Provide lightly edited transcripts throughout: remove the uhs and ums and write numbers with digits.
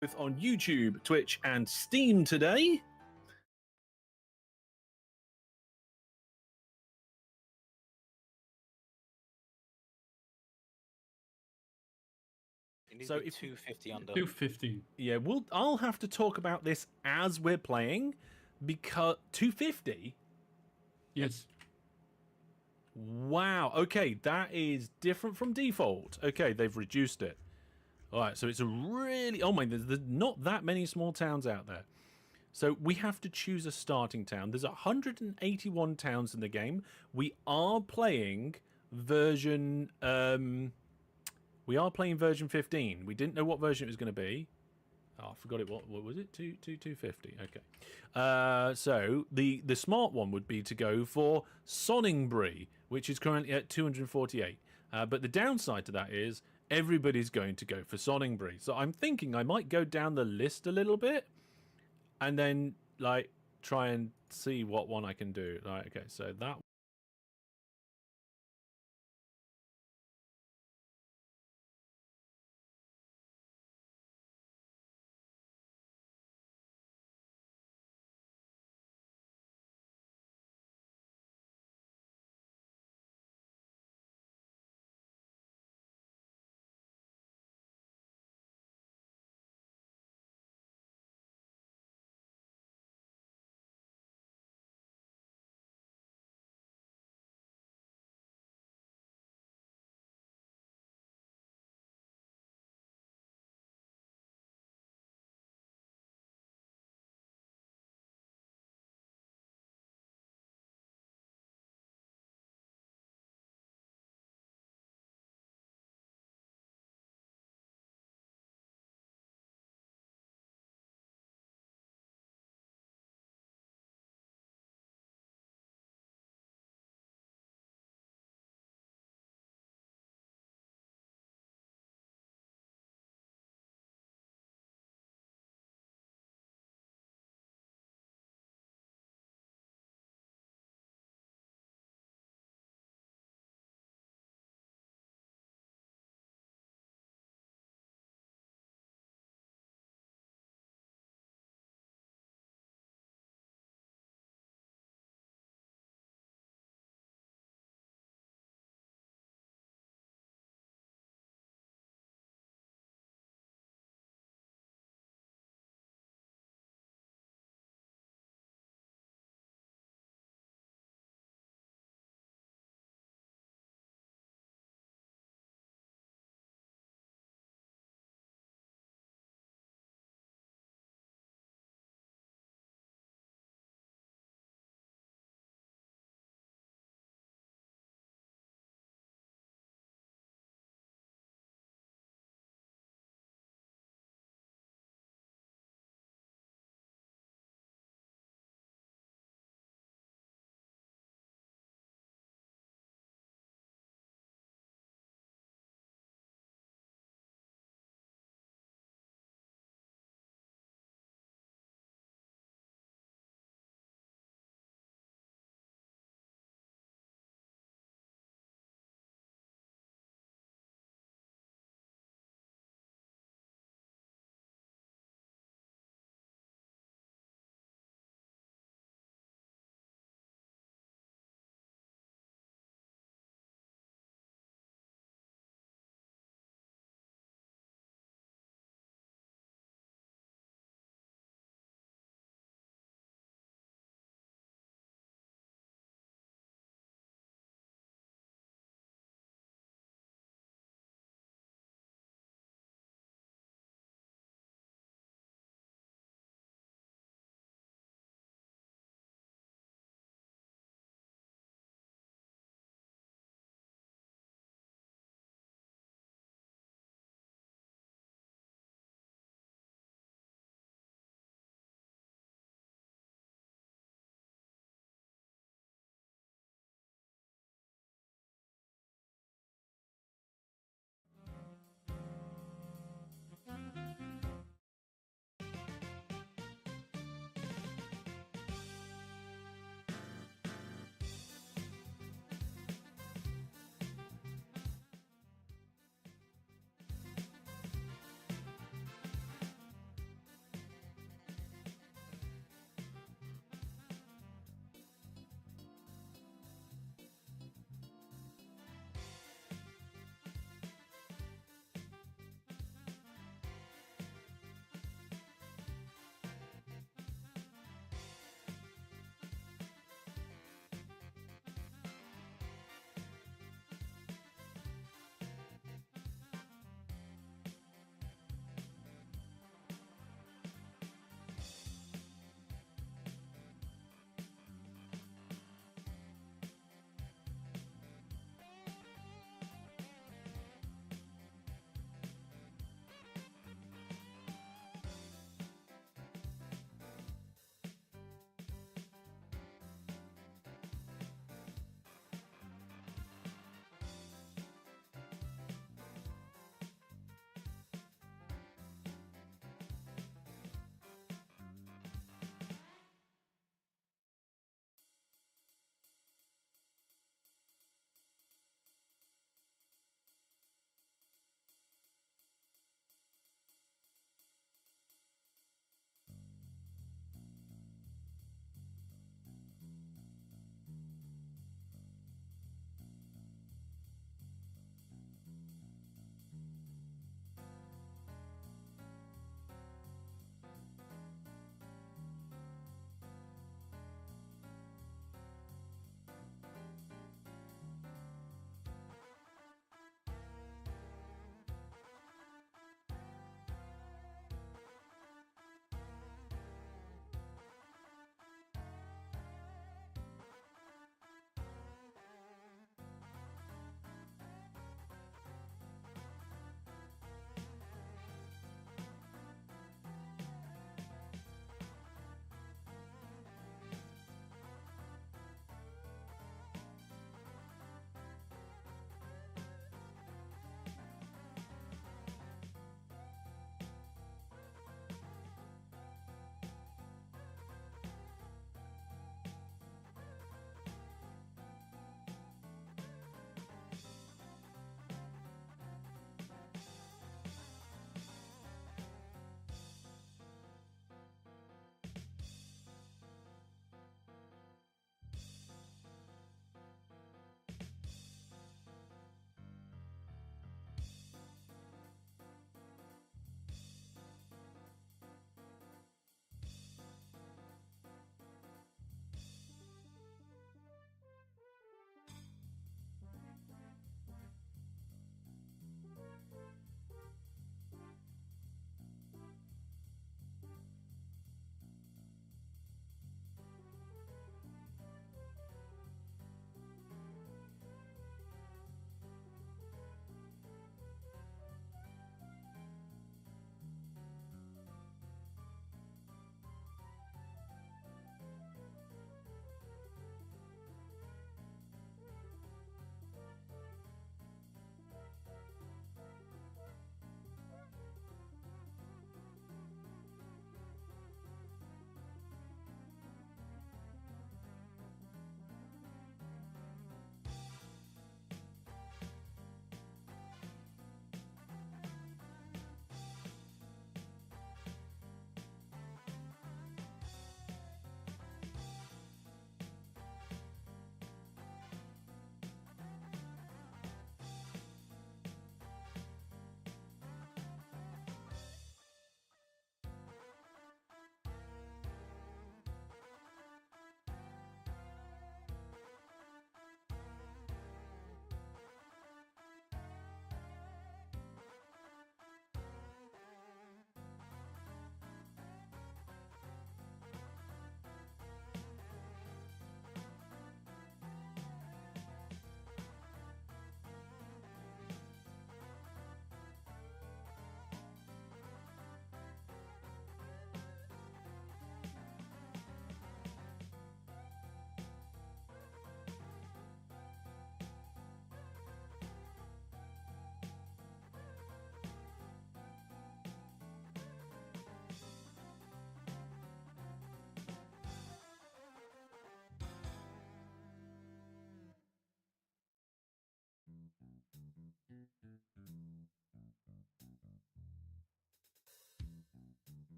both on YouTube, Twitch, and Steam today. So if 250 under. 250. Yeah, I'll have to talk about this as we're playing, because 250. Yes. Wow. Okay, that is different from default. Okay, they've reduced it. All right, so it's a really there's not that many small towns out there. So we have to choose a starting town. There's 181 towns in the game. We are playing version we are playing version 15. We didn't know what version it was going to be. Oh, I forgot it. What was it? 250. Okay. So the smart one would be to go for Sonningbury, which is currently at 248. But the downside to that is everybody's going to go for Sonningbury. So I'm thinking I might go down the list a little bit and then like try and see what one I can do. Right. Okay. So that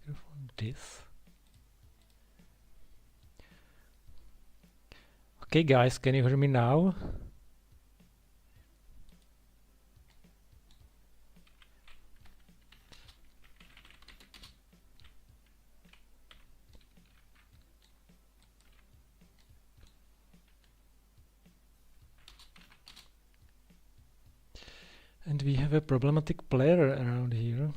microphone this. Okay guys, can you hear me now? And we have a problematic player around here.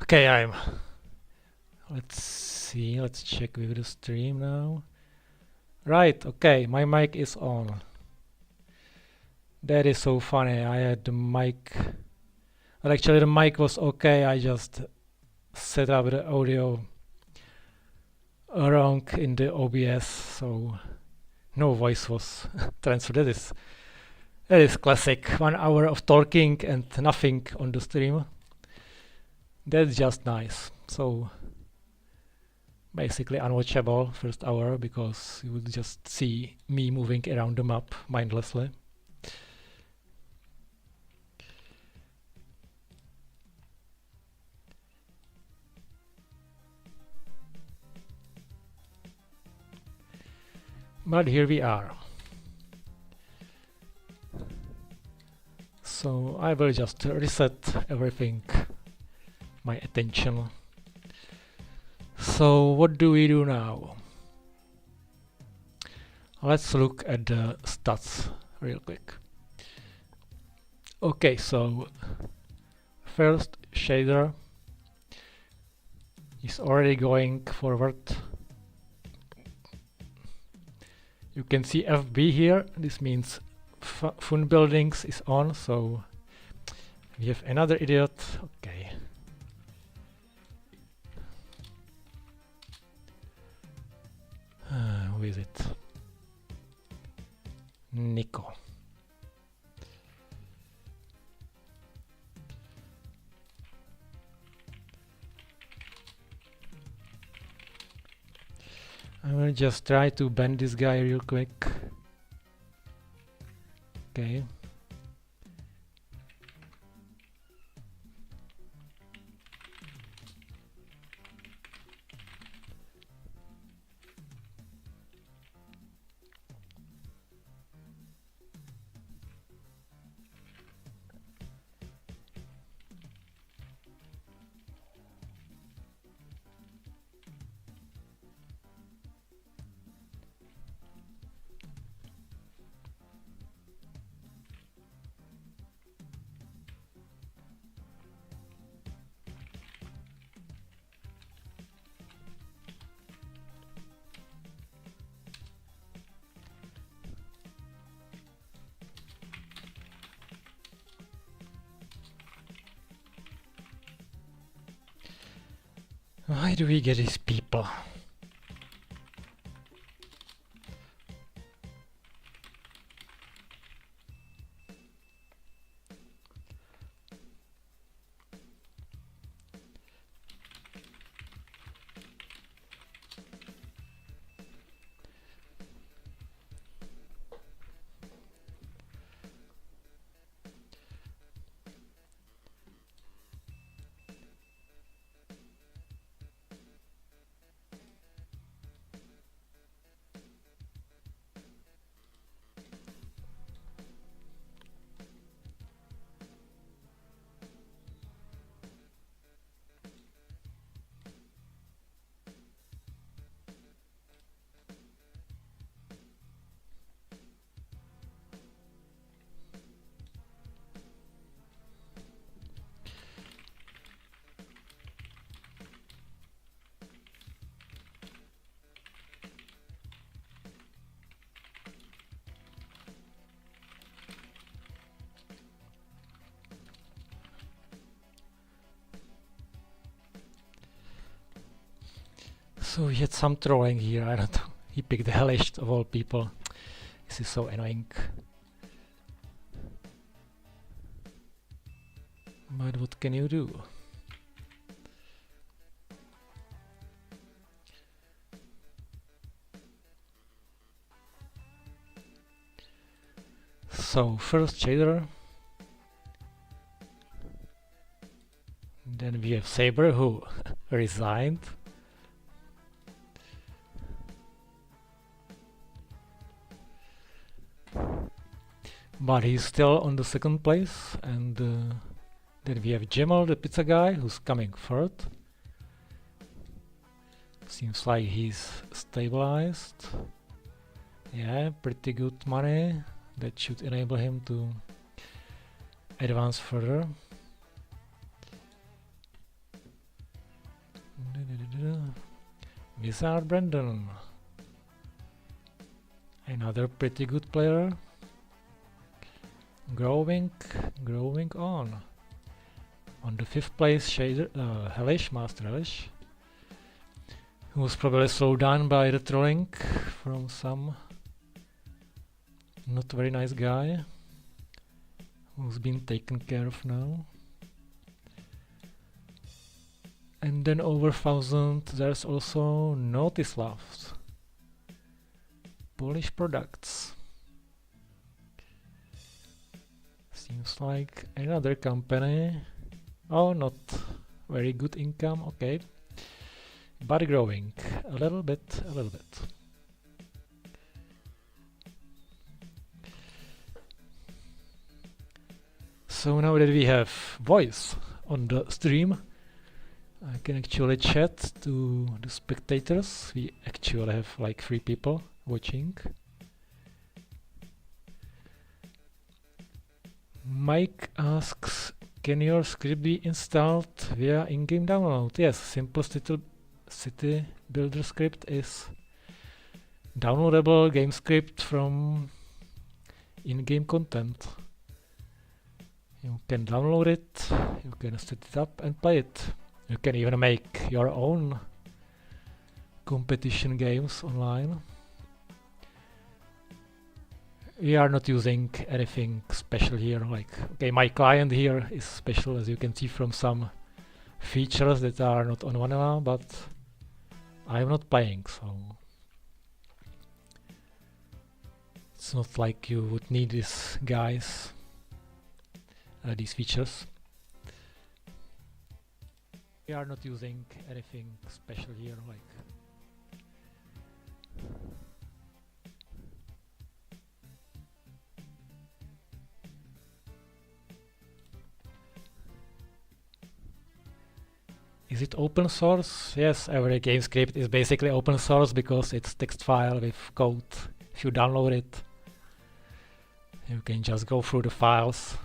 Okay, let's see, let's check with the stream now. Right, okay, my mic is on. That is so funny. I had the mic, well, actually the mic was okay. I just set up the audio wrong in the OBS, so no voice was transferred. That is classic. 1 hour of talking and nothing on the stream. That's just nice. So basically unwatchable first hour, because you would just see me moving around the map mindlessly. But here we are. So I will just reset everything, my attention. So what do we do now? Let's look at the stats real quick. Okay, so first shader is already going forward. You can see FB here. This means fun buildings is on, so we have another idiot. Okay. Who is it? Nico. I will just try to bend this guy real quick. Okay. Why do we get these people? So he had some trolling here, I don't know. He picked the Hellish of all people. This is so annoying. But what can you do? So first shader. Then we have Saber who resigned. But he's still on the second place, and then we have Jamal, the pizza guy, who's coming third. Seems like he's stabilized. Yeah, pretty good money. That should enable him to advance further. Wizard Brandon. Another pretty good player. Growing on. On the 5th place, Hellish, Master Hellish, who was probably slowed down by the trolling from some not very nice guy, who's been taken care of now. And then over 1000 there's also Notislav, Polish products. Seems like another company. Oh, not very good income, okay. But growing a little bit. So now that we have voice on the stream, I can actually chat to the spectators. We actually have like 3 people watching. Mike asks, can your script be installed via in-game download? Yes, simple city builder script is downloadable game script from in-game content. You can download it, you can set it up and play it. You can even make your own competition games online. We are not using anything special here, like, okay, my client here is special, as you can see from some features that are not on vanilla, but I'm not playing, so it's not like you would need these guys, these features. We are not using anything special here, like. Is it open source? Yes, every game script is basically open source because it's text file with code. If you download it, you can just go through the files,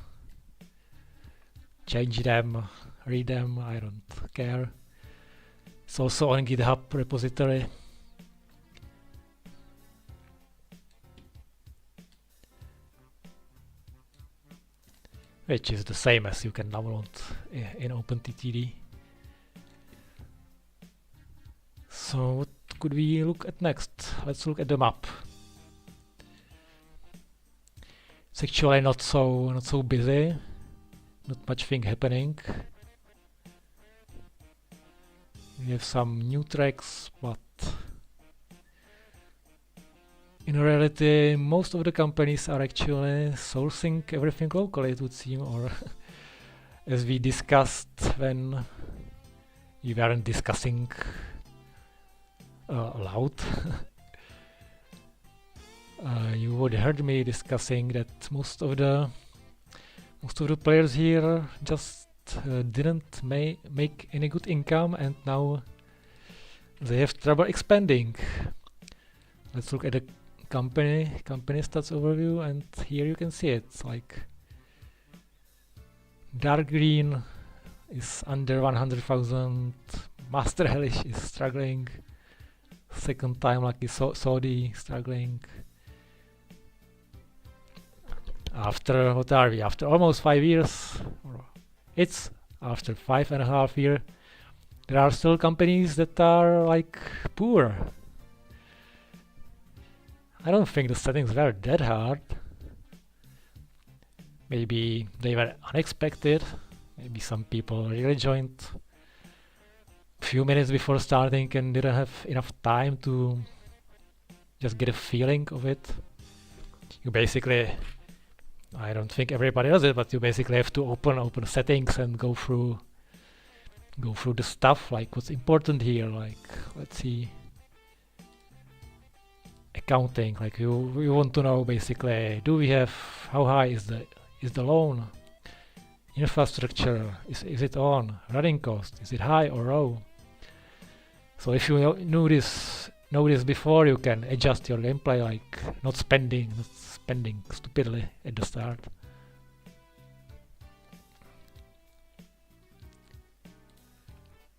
change them, read them, I don't care. It's also on GitHub repository. Which is the same as you can download in OpenTTD. So what could we look at next? Let's look at the map. It's actually not so busy, not much thing happening. We have some new tracks, but in reality most of the companies are actually sourcing everything locally, it would seem, or as we discussed when we weren't discussing loud. You would heard me discussing that most of the players here just didn't make any good income, and now they have trouble expanding. Let's look at the company stats overview, and here you can see it. It's like dark green is under 100,000. Master Hellish is struggling. Second time lucky Saudi struggling. After what are we? After almost 5 years. It's after 5.5 years. there are still companies that are like poor. I don't think the settings were that hard. Maybe they were unexpected. Maybe some people really joined a few minutes before starting and didn't have enough time to just get a feeling of it. You basically, I don't think everybody does it, but you basically have to open settings and go through the stuff, like what's important here, like let's see, accounting, like you want to know basically, do we have, how high is the loan, infrastructure, is it on, running cost, is it high or low? So if you know this before, you can adjust your gameplay, like not spending stupidly at the start.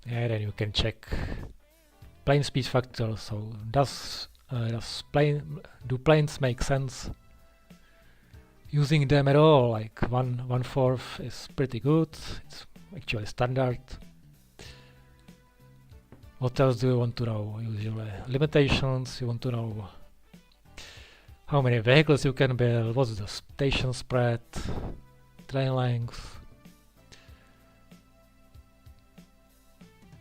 And then you can check plane speed factor. So do planes make sense using them at all? Like 1/4 is pretty good. It's actually standard. What else do you want to know? Usually limitations. You want to know how many vehicles you can build, what's the station spread, train length,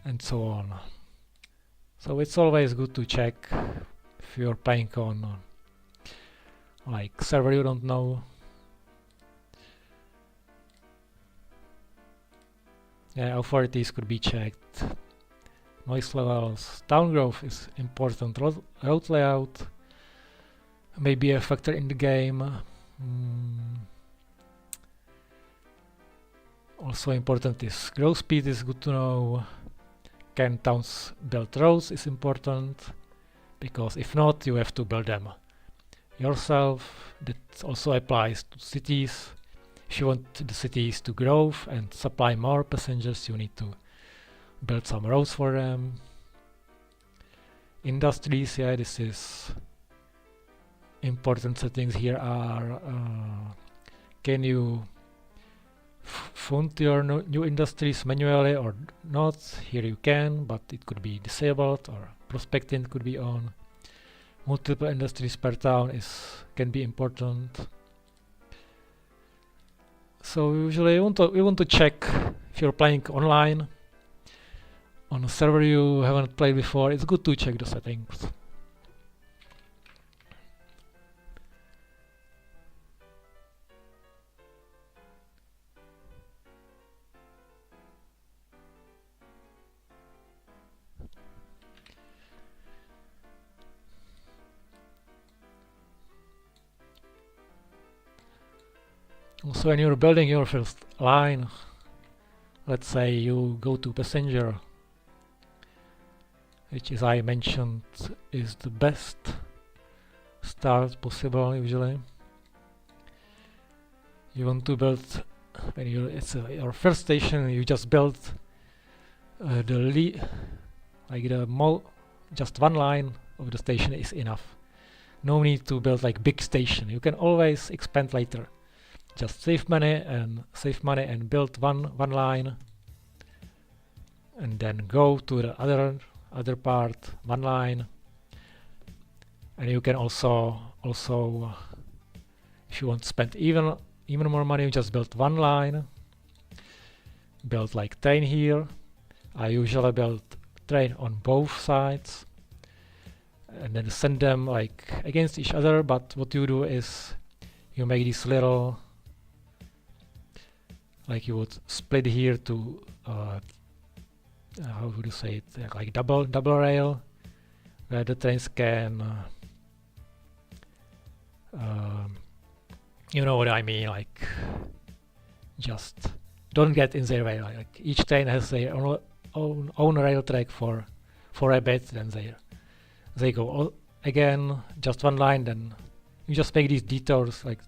and so on. So it's always good to check if you're playing on like server you don't know. Yeah, authorities could be checked. Noise levels, town growth is important. Road layout may be a factor in the game. Also important is growth speed is good to know. Can towns build roads is important, because if not, you have to build them yourself. That also applies to cities. If you want the cities to grow and supply more passengers, you need to build some roads for them. Industries, yeah, this is important settings here are can you fund your new industries manually or not? Here you can, but it could be disabled, or prospecting could be on. Multiple industries per town can be important. So usually we want to check if you're playing online on a server you haven't played before. It's good to check the settings. Also, when you're building your first line, let's say you go to passenger, which, as I mentioned, is the best start possible usually. You want to build, when it's your first station, you just build just one line of the station is enough. No need to build like big station. You can always expand later. Just save money and build one line, and then go to the other part, one line. And you can also if you want to spend even more money, you just build one line. Build like train here. I usually build train on both sides and then send them like against each other, but what you do is you make these little, like you would split here to how would you say it, like double rail, where the trains can you know what I mean, like just don't get in their way. Like each train has their own rail track for a bit, then they go again just one line, then you just make these detours, like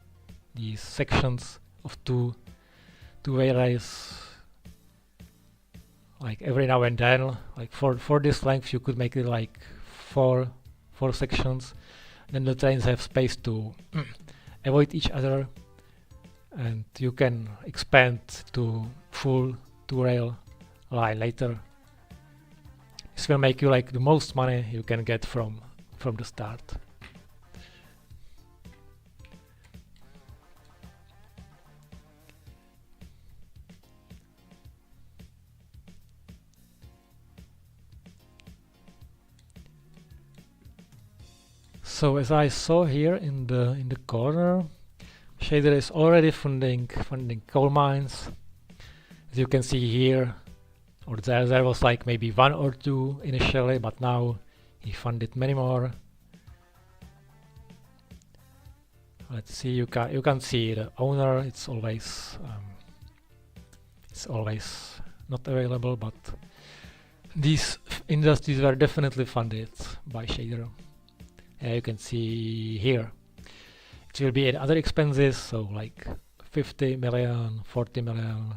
these sections of two-way rails, like every now and then. Like for this length you could make it like four sections, then the trains have space to avoid each other, and you can expand to full two-rail line later. This will make you like the most money you can get from the start. So as I saw here in the corner, Shader is already funding coal mines. As you can see here, or there was like maybe 1 or 2 initially, but now he funded many more. Let's see, you can see the owner. It's always not available, but these industries were definitely funded by Shader. You can see here it will be in other expenses, so like 50 million, 40 million.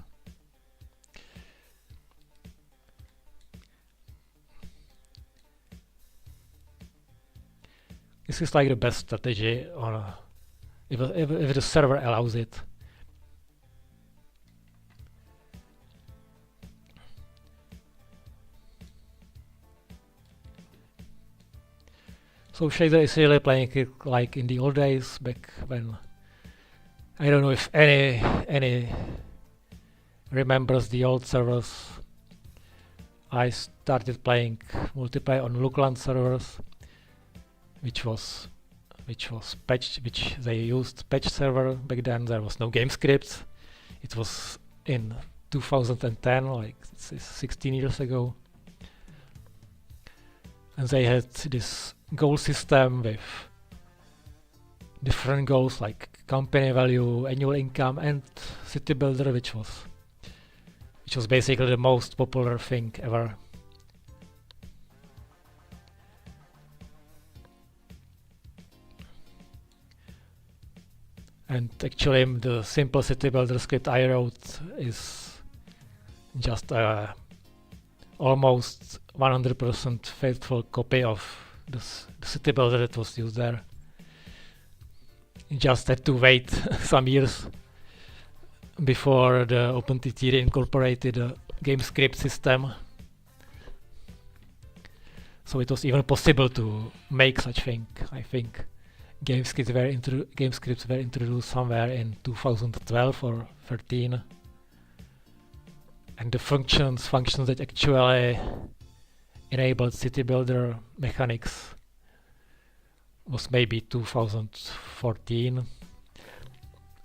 This is like the best strategy on if the server allows it. So Shader is really playing it like in the old days, back when, I don't know if any remembers the old servers. I started playing multiplayer on Luukland servers, which they used patch server. Back then there was no game scripts. It was in 2010, like 16 years ago. And they had this goal system with different goals like company value, annual income, and Citybuilder, which was basically the most popular thing ever. And actually the simple Citybuilder script I wrote is just almost 100% faithful copy of the Citybuilder that was used there. You just had to wait some years before the OpenTTD incorporated a game script system. So it was even possible to make such thing. I think game scripts were introduced somewhere in 2012 or 13. And the functions that actually enabled Citybuilder mechanics was maybe 2014.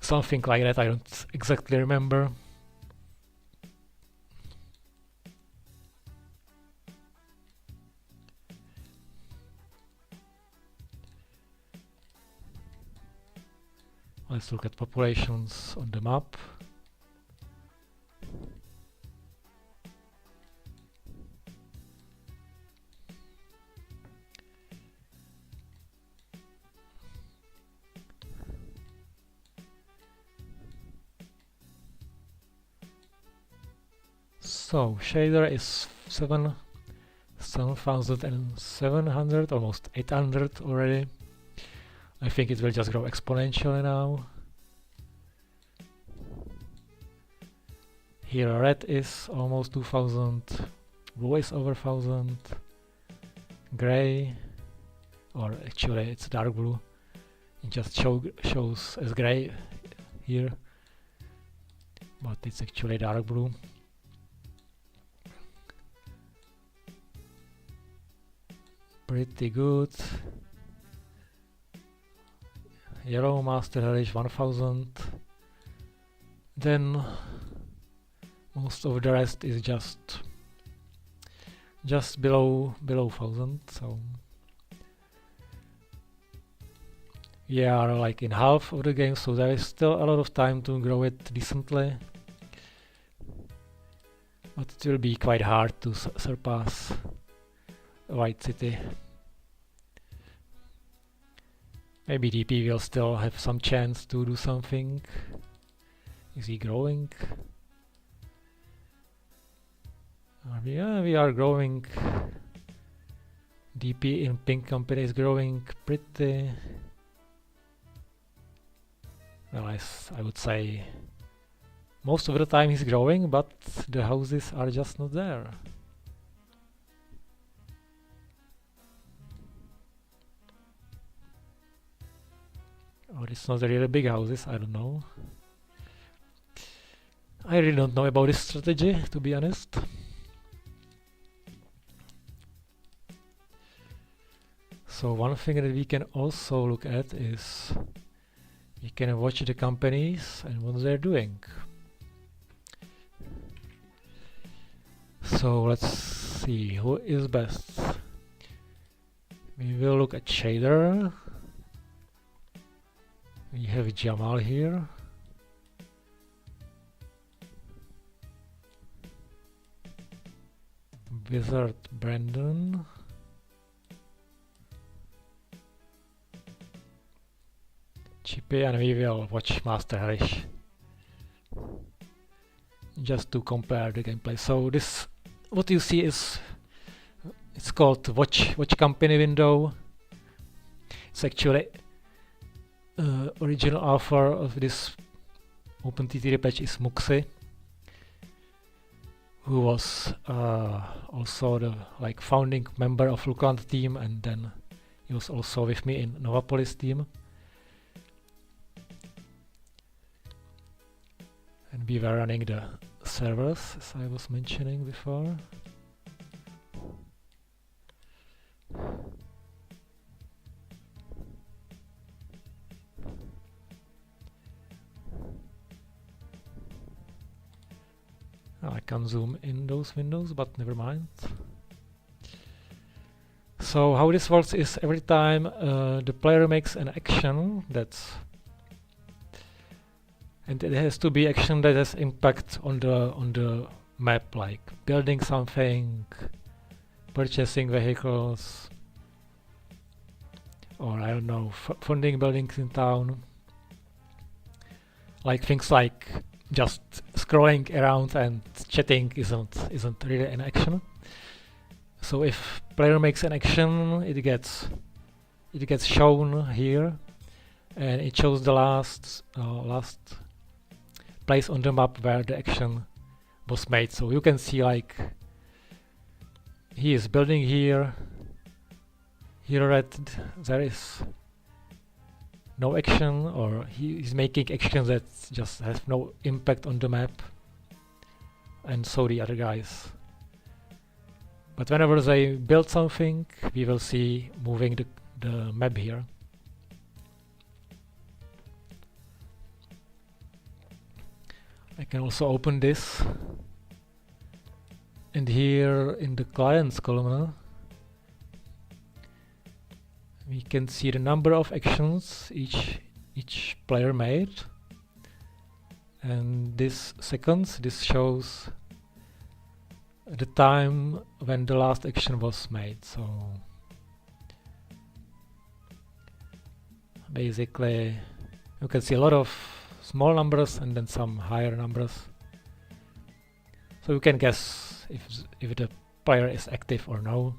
Something like that, I don't exactly remember. Let's look at populations on the map. So Shader is 7,700, almost 800 already. I think it will just grow exponentially now. Here red is almost 2,000, blue is over 1,000, gray, or actually it's dark blue. It just shows as gray here, but it's actually dark blue. Pretty good. Yellow master hellish 1,000. Then most of the rest is just below 1,000. So we are like in half of the game, so there is still a lot of time to grow it decently. But it will be quite hard to surpass White City. Maybe DP will still have some chance to do something. Is he growing? Yeah, we are growing. DP in pink company is growing pretty well. I would say most of the time he's growing, but the houses are just not there. Or it's not really big houses, I don't know. I really don't know about this strategy, to be honest. So one thing that we can also look at is we can watch the companies and what they're doing. So let's see who is best. We will look at shader. We have Jamal here. Wizard Brandon. Chippy, and we will watch Master Harish just to compare the gameplay. So this, what you see is, it's called watch company window. It's actually original author of this OpenTTD patch is Muxi, who was also the founding member of Luukland team, and then he was also with me in Novapolis team. And we were running the servers, as I was mentioning before. I can zoom in those windows, but never mind. So how this works is every time the player makes an action, and it has to be action that has impact on the map, like building something, purchasing vehicles, or I don't know, funding buildings in town. Like things like just scrolling around and chatting isn't really an action. So if player makes an action, it gets shown here, and it shows the last place on the map where the action was made. So you can see like he is building here. Here there is no action, or he is making actions that just have no impact on the map, and so the other guys. But whenever they build something, we will see moving the map here. I can also open this, and here in the clients column we can see the number of actions each player made, and this seconds, this shows the time when the last action was made. So basically you can see a lot of small numbers and then some higher numbers, so you can guess if the player is active or no.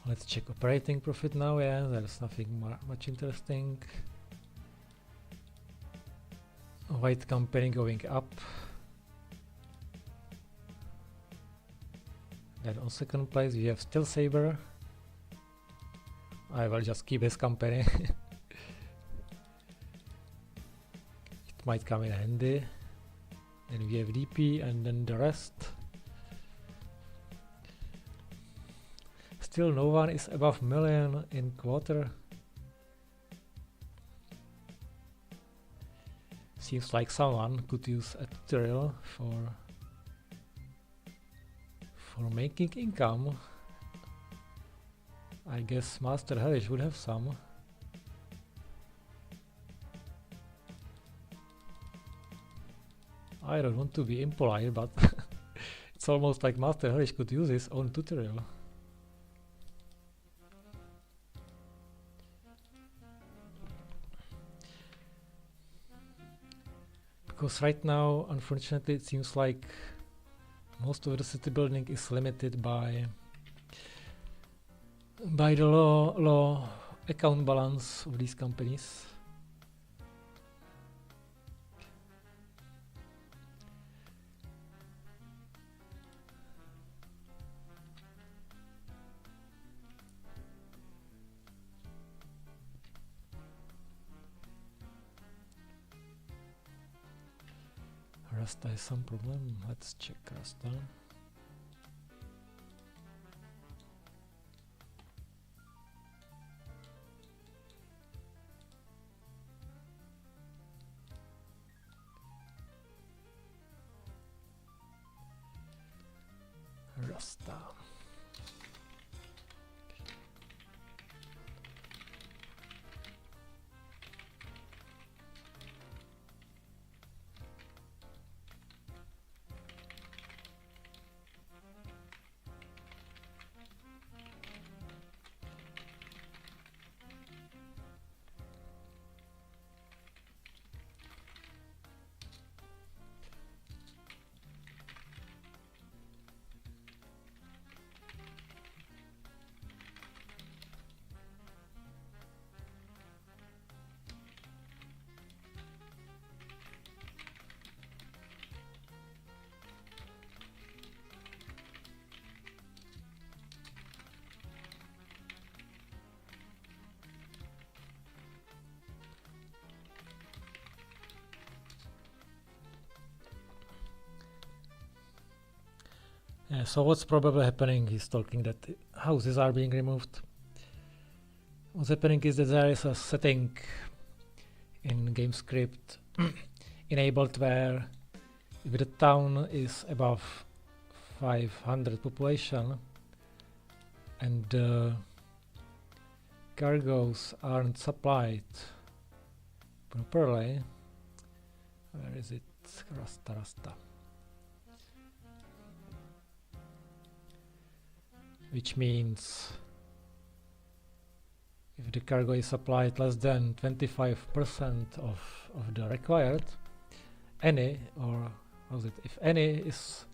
Let's check operating profit now. Yeah, there's nothing much interesting. White company going up. Then on second place we have Still Saber. I will just keep his company. It might come in handy. Then we have DP and then the rest. Still no one is above million in quarter. Seems like someone could use a tutorial for making income. I guess Master Hellish would have some. I don't want to be impolite, but it's almost like Master Hellish could use his own tutorial. Because right now, unfortunately, it seems like most of the city building is limited by the low account balance of these companies. Rasta has some problem. Let's check Rasta. Rasta. Yeah, so what's probably happening? He's talking that houses are being removed. What's happening is that there is a setting in GameScript enabled where if the town is above 500 population and cargoes aren't supplied properly, where is it? Rasta. Which means if the cargo is supplied less than 25% of the required, if any is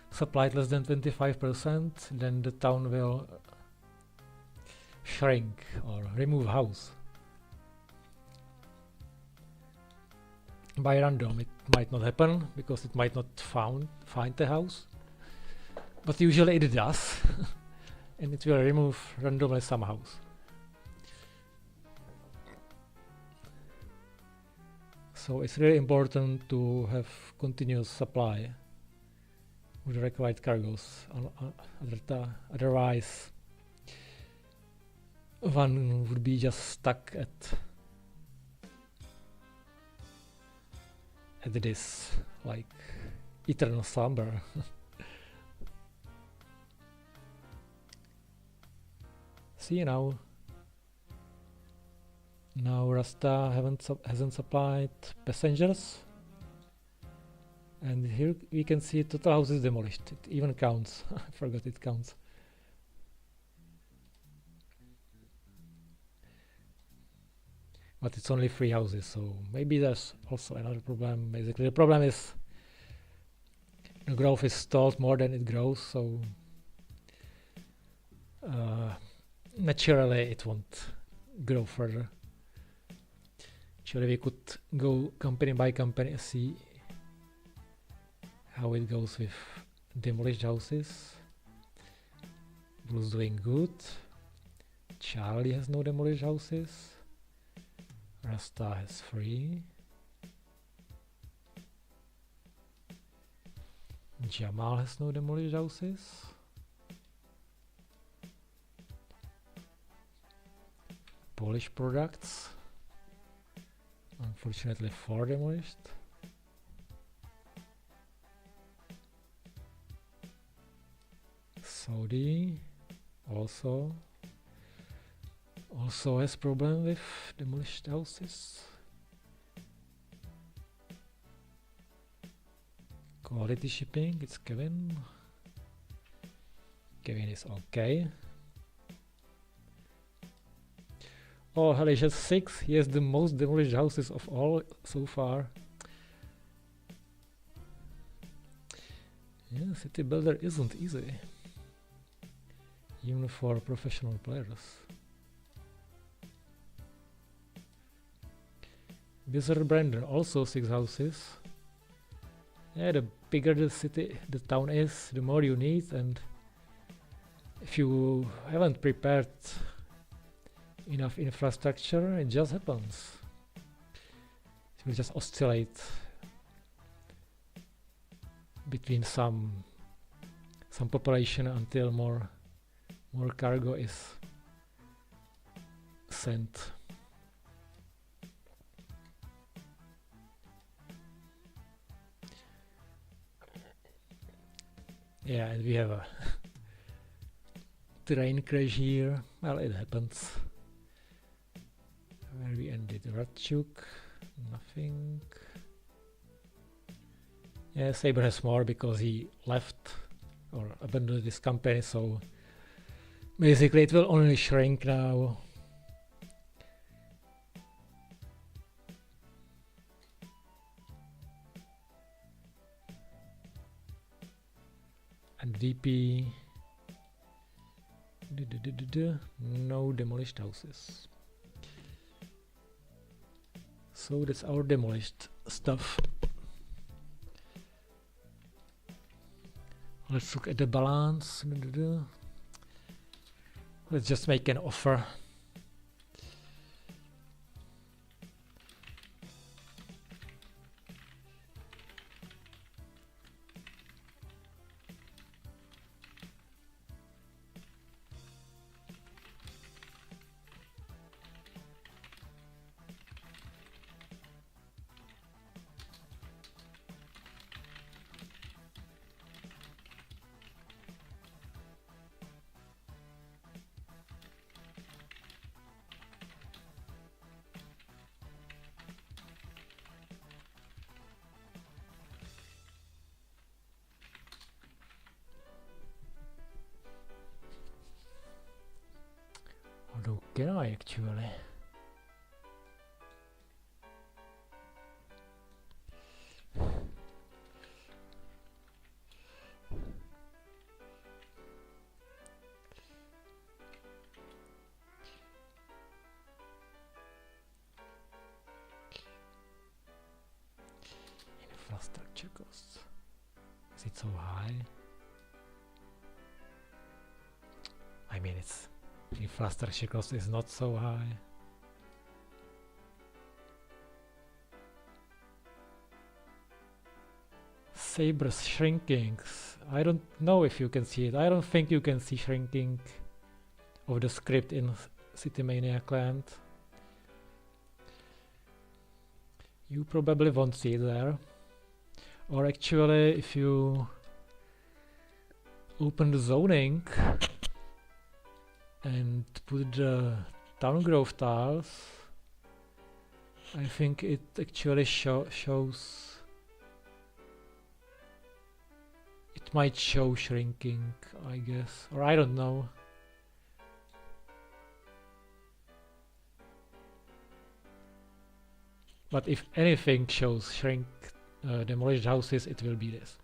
supplied less than 25%, then the town will shrink or remove house. By random, it might not happen because it might not find the house, but usually it does. And it will remove randomly some house. So it's really important to have continuous supply with the required cargoes. Otherwise, one would be just stuck at this like eternal slumber. See now Rasta hasn't supplied passengers, and here we can see total house is demolished. It even counts. I forgot it counts. But it's only 3 houses, so maybe there's also another problem. Basically, the problem is the growth is stalled more than it grows, so naturally it won't grow further. Actually, we could go company by company and see how it goes with demolished houses. Blue's doing good. Charlie has no demolished houses. Rasta has 3. Jamal has no demolished houses. Polish products. Unfortunately 4 demolished. Saudi also has problem with demolished houses. Quality shipping, it's Kevin. Kevin is okay. Oh, Halish has 6. He has the most demolished houses of all so far. Yeah, Citybuilder isn't easy. Even for professional players. Wizard Brandon also 6 houses. Yeah, the bigger the town is, the more you need, and if you haven't prepared enough infrastructure, it just happens. It will just oscillate between some population until more cargo is sent. Yeah, and we have a train crash here. Well, it happens. Where we ended? Ratchuk, nothing. Yeah, Saber has more because he left or abandoned this company, so basically it will only shrink now. And VP, no demolished houses. So that's our demolished stuff. Let's look at the balance. Let's just make an offer. Although can I actually? Infrastructure costs. Is it so high? I mean, it's infrastructure cost is not so high. Saber's shrinking. I don't know if you can see it. I don't think you can see shrinking of the script in Citymania client. You probably won't see it there. Or actually, if you open the zoning and put the town growth tiles, I think it actually shows. It might show shrinking, I guess, or I don't know. But if anything shows shrink demolished houses, it will be this.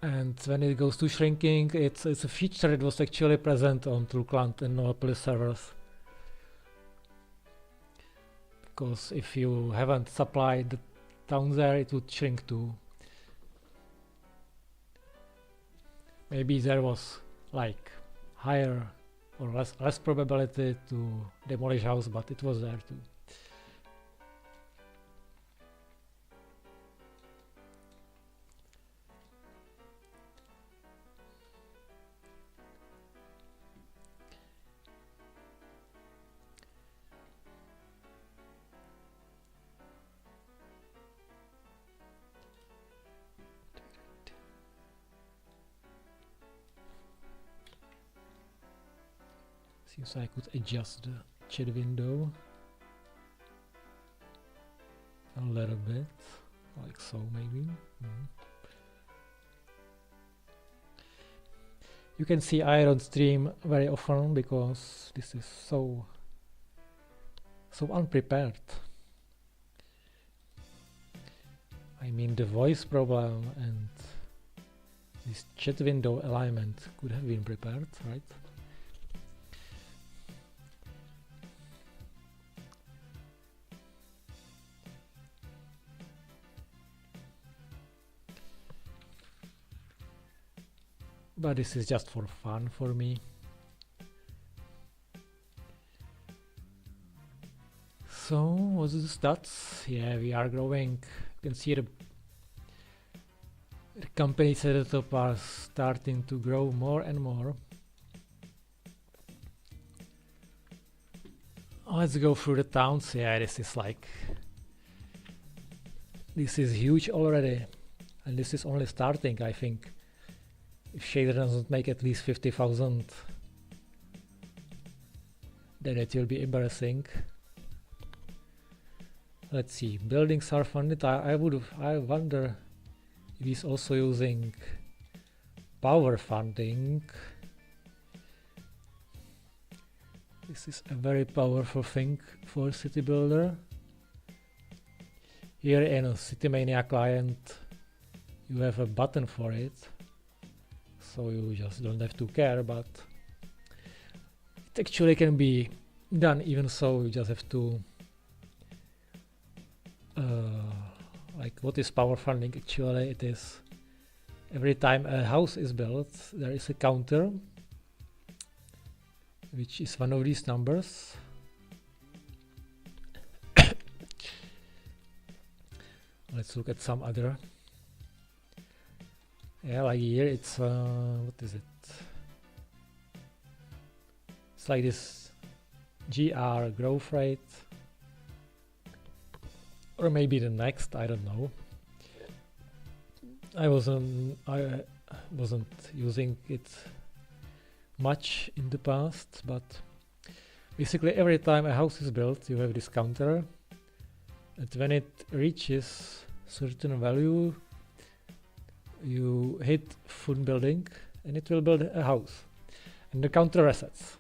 And when it goes to shrinking, it's a feature that was actually present on Luukland and Novapolis servers. because if you haven't supplied the town there, it would shrink too. Maybe there was like higher or less probability to demolish house, but it was there too. Seems I could adjust the chat window a little bit, like so maybe. You can see I don't stream very often because this is so unprepared. I mean, the voice problem and this chat window alignment could have been prepared, right? But this is just for fun for me. So, what's the stats? Yeah, we are growing. You can see the company setup are starting to grow more and more. Let's go through the towns. Yeah, this is huge already. And this is only starting, I think. If shader doesn't make at least 50,000, then it will be embarrassing. Let's see, buildings are funded. I wonder if he's also using power funding. This is a very powerful thing for Citybuilder. Here in a Citymania client, you have a button for it. So you just don't have to care, but it actually can be done even so. You just have to like, what is power funding? Actually, it is every time a house is built, there is a counter, which is one of these numbers. Let's look at some other. Yeah, like here it's what is it? It's like this GR growth rate, or maybe the next. I don't know. I wasn't using it much in the past, but basically every time a house is built, you have this counter, and when it reaches certain value, you hit food building and it will build a house, and the counter resets.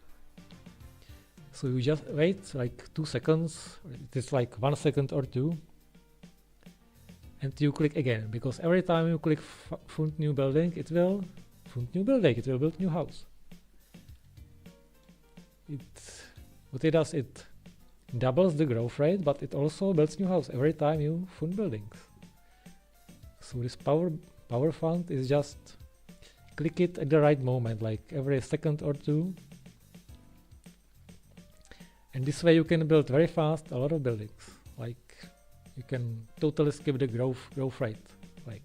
So you just wait like 2 seconds, it is like 1 second or 2, and you click again, because every time you click fund new building, it will build new house. What it does, it doubles the growth rate, but it also builds new house every time you fund buildings. So this power fund is just click it at the right moment, like every second or 2. And this way you can build very fast a lot of buildings. Like you can totally skip the growth rate. Like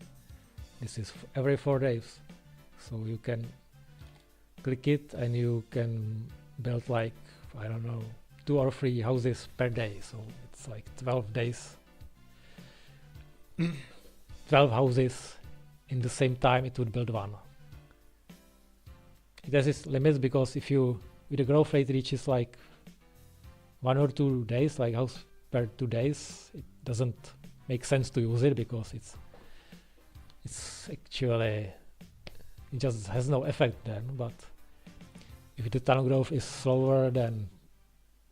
this is every 4 days. So you can click it and you can build like, I don't know, 2 or 3 houses per day. So it's like 12 days. 12 houses in the same time it would build one. It has its limits, because if you, with the growth rate reaches like 1 or 2 days, like house per 2 days, it doesn't make sense to use it, because it's actually, it just has no effect then. But if the town growth is slower than,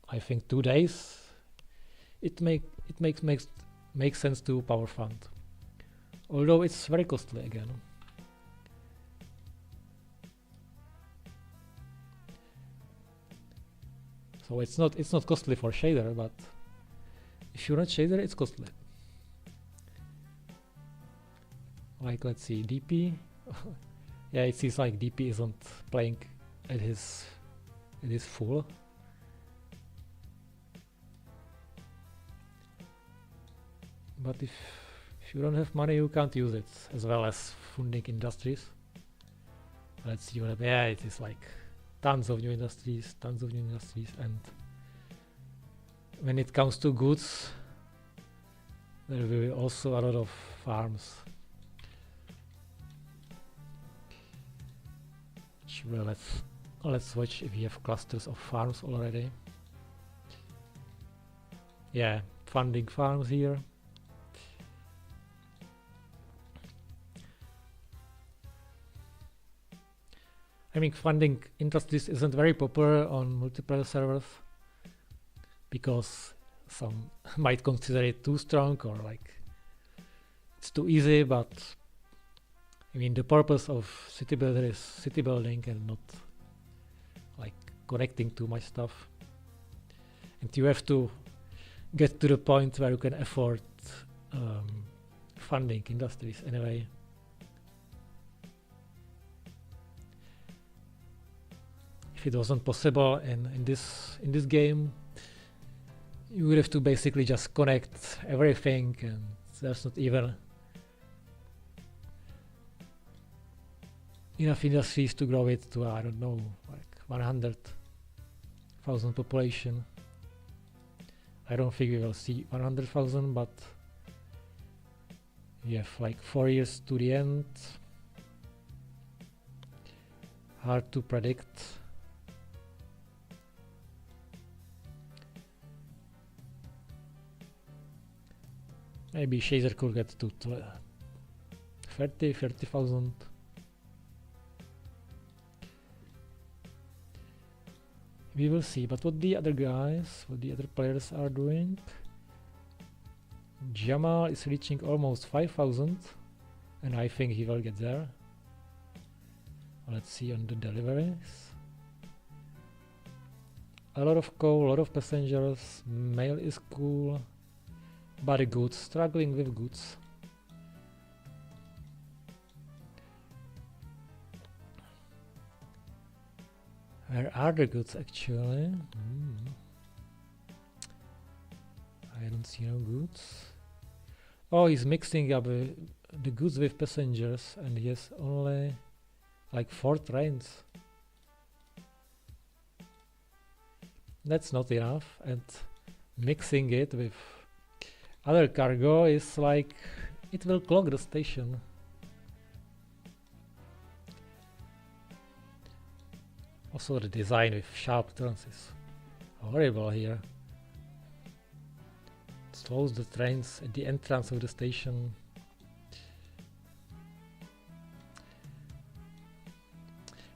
I think, 2 days, it makes sense to power fund. Although it's very costly again. So it's not costly for shader, but if you run shader, it's costly. Like, let's see, DP. Yeah, it seems like DP isn't playing at his full. But if you don't have money, you can't use it, as well as funding industries. Let's see what, yeah, it is like tons of new industries, and when it comes to goods, there will be also a lot of farms. Well, let's watch if we have clusters of farms already. Yeah, funding farms here. I mean, funding industries isn't very popular on multiplayer servers because some might consider it too strong or like it's too easy, but I mean, the purpose of Citybuilder is city building and not like connecting too much stuff. And you have to get to the point where you can afford funding industries anyway. If it wasn't possible in this game, you would have to basically just connect everything, and there's not even enough industries to grow it to, I don't know, like 100,000 population. I don't think we will see 100,000, but we have like 4 years to the end. Hard to predict. Maybe Shazer could get to 30,000. We will see, but what the other players are doing. Jamal is reaching almost 5,000, and I think he will get there. Let's see on the deliveries. A lot of coal, a lot of passengers. Mail is cool, but the goods, struggling with goods. Where are the goods actually? I don't see no goods. Oh, he's mixing up the goods with passengers, and he has only like 4 trains. That's not enough, and mixing it with other cargo is like, it will clog the station. Also, the design with sharp turns is horrible here. It slows the trains at the entrance of the station.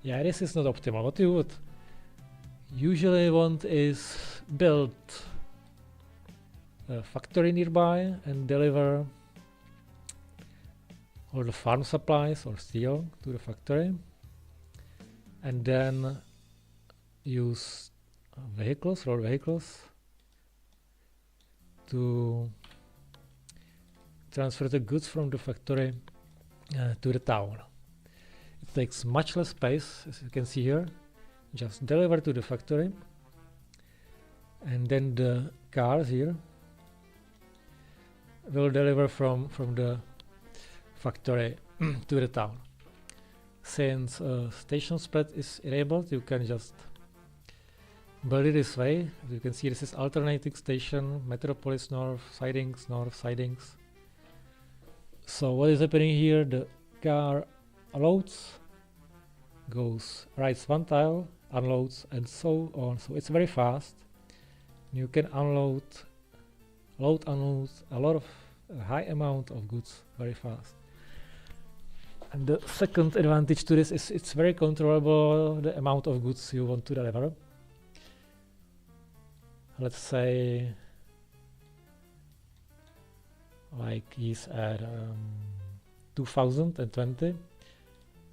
Yeah, this is not optimal. What you would usually want is build a factory nearby and deliver all the farm supplies or steel to the factory, and then use road vehicles to transfer the goods from the factory to the town. It takes much less space, as you can see here. Just deliver to the factory, and then the cars here will deliver from the factory to the town. Since station spread is enabled, you can just build it this way. As you can see, this is alternating station, Metropolis north, sidings. So what is happening here? The car loads, writes one tile, unloads, and so on. So it's very fast. You can unload a lot of a high amount of goods very fast. And the second advantage to this is it's very controllable, the amount of goods you want to deliver. Let's say like he's at 2020,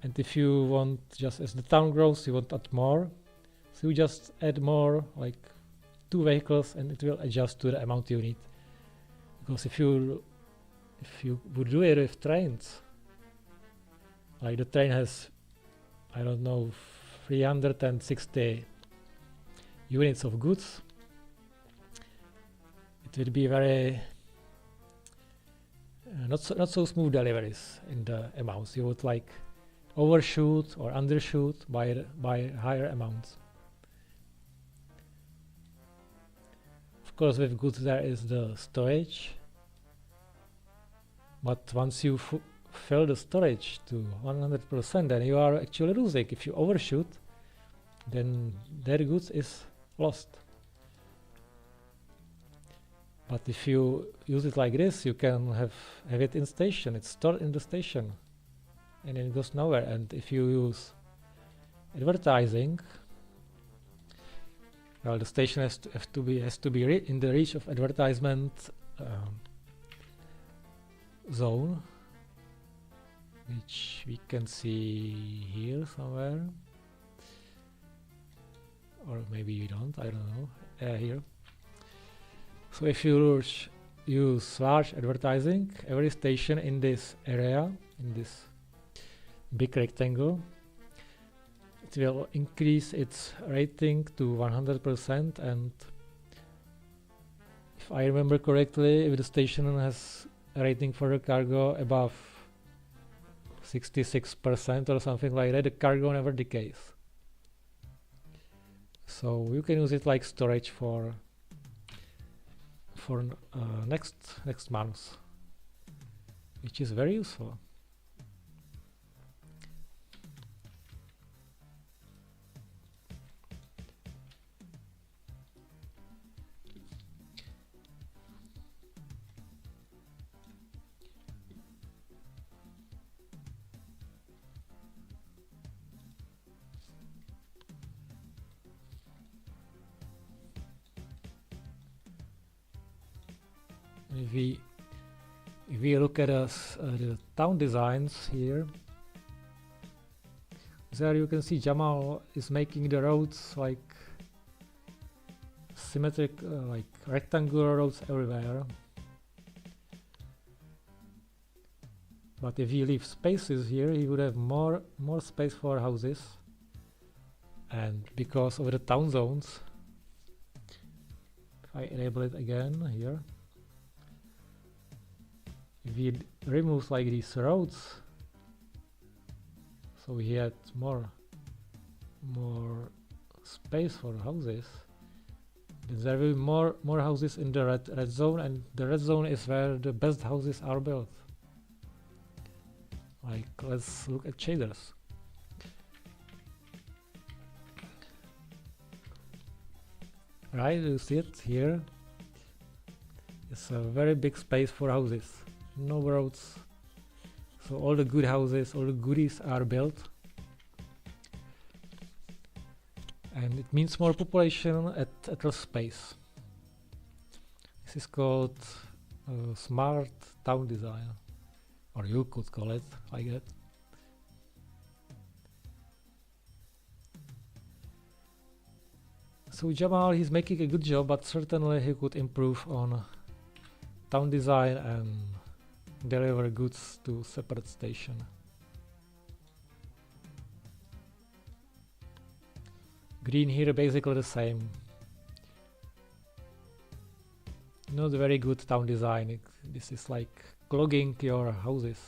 and if you want, just as the town grows, you want to add more, so you just add more, like 2 vehicles, and it will adjust to the amount you need Because if you would do it with trains, like the train has, I don't know, 360 units of goods, it would be very not so smooth deliveries in the amounts. You would like overshoot or undershoot by higher amounts. Of course, with goods there is the storage, but once you fill the storage to 100%, then you are actually losing. If you overshoot, then their goods is lost. But if you use it like this, you can have it in station. It's stored in the station, and it goes nowhere. And if you use advertising, well, the station has to be in the reach of advertisement zone, which we can see here somewhere, or maybe we don't. I don't know. Here. So if you use large advertising, every station in this area, in this big rectangle, it will increase its rating to 100%, and if I remember correctly, if the station has a rating for the cargo above 66% or something like that, the cargo never decays. So you can use it like storage for next month, which is very useful. If we look at the town designs here, there you can see Jamal is making the roads like symmetric, like rectangular roads everywhere. But if he leaves spaces here, he would have more space for houses. And because of the town zones, if I enable it again here, if we remove like these roads, so we had more space for houses, then there will be more houses in the red zone, and the red zone is where the best houses are built. Like, let's look at shaders. Right, you see it here. It's a very big space for houses. No roads, so all the good houses, all the goodies are built, and it means more population at less space. This is called smart town design, or you could call it like that. So Jamal, he's making a good job, but certainly he could improve on town design and deliver goods to separate station. Green here basically the same. Not very good town design. This is like clogging your houses.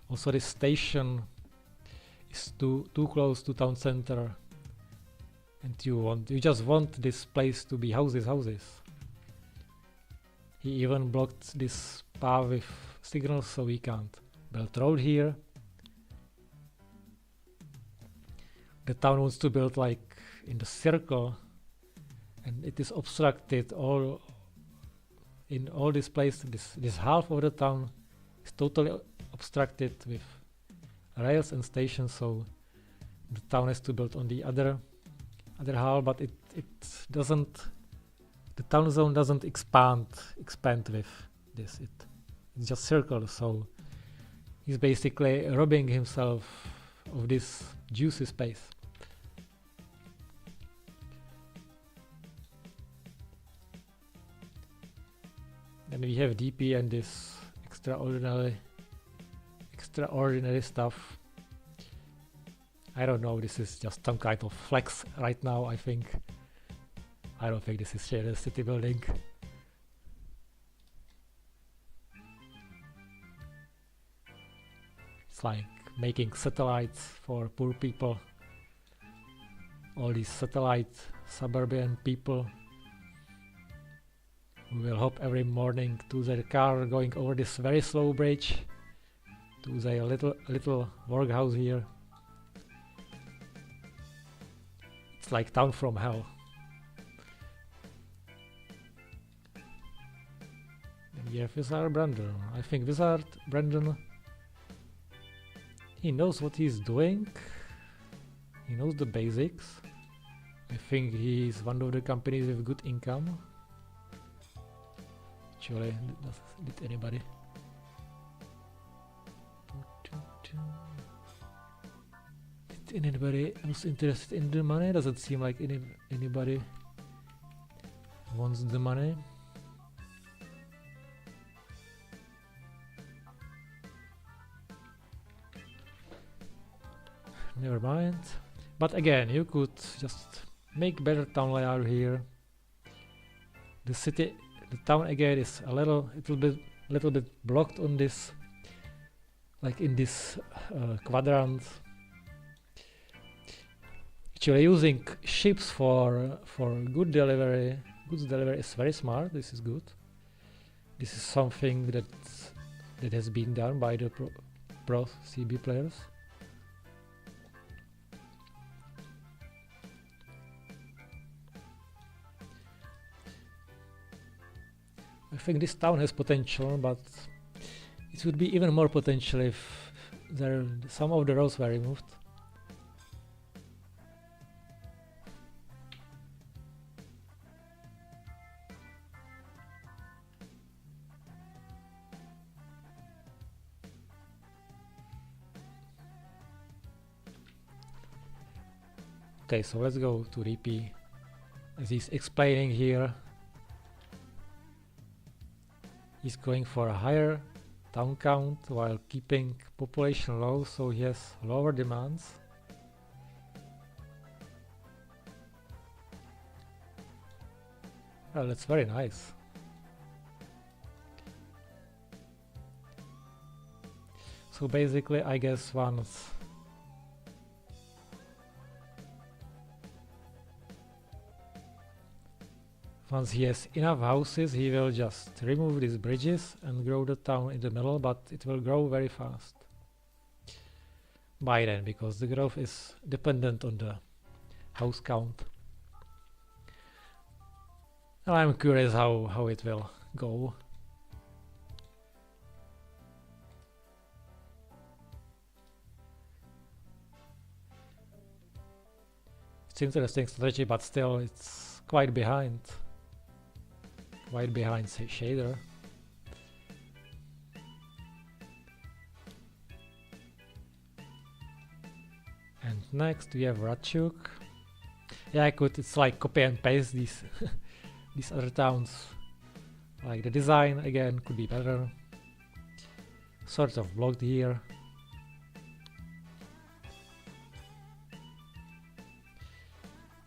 Also, this station is too close to town center, and you just want this place to be houses. He even blocked this path with signals, so we can't build road here. The town wants to build like in the circle, and it is obstructed all in all this place. This half of the town is totally obstructed with rails and stations, so the town has to build on the other half, but it doesn't. The town zone doesn't expand with this. It's just circles, so he's basically robbing himself of this juicy space. And we have DP and this extraordinary stuff. I don't know, this is just some kind of flex right now, I think. I don't think this is shared city building. It's like making satellites for poor people. All these satellite suburban people who will hop every morning to their car going over this very slow bridge to their little workhouse here. It's like town from hell. And we have Wizard Brandon. I think Wizard Brandon, he knows what he's doing. He knows the basics. I think he's one of the companies with good income. Actually, did anybody? Did anybody else interested in the money? Doesn't seem like anybody wants the money. Never mind. But again, you could just make better town layout here. The town again is a little bit blocked on this, like in this quadrant. Actually, using ships for goods delivery is very smart. This is good. This is something that has been done by the pro CB players. I think this town has potential, but it would be even more potential if some of the roads were removed. Okay, so let's go to DP. As he's explaining here, he's going for a higher town count while keeping population low, so he has lower demands. Well, that's very nice. So basically, I guess once he has enough houses, he will just remove these bridges and grow the town in the middle, but it will grow very fast by then, because the growth is dependent on the house count. And I'm curious how it will go. It's interesting strategy, but still it's quite behind. Quite behind shader. And next we have Ratchuk. Yeah, it's like copy and paste these these other towns. Like the design again could be better. Sort of blocked here.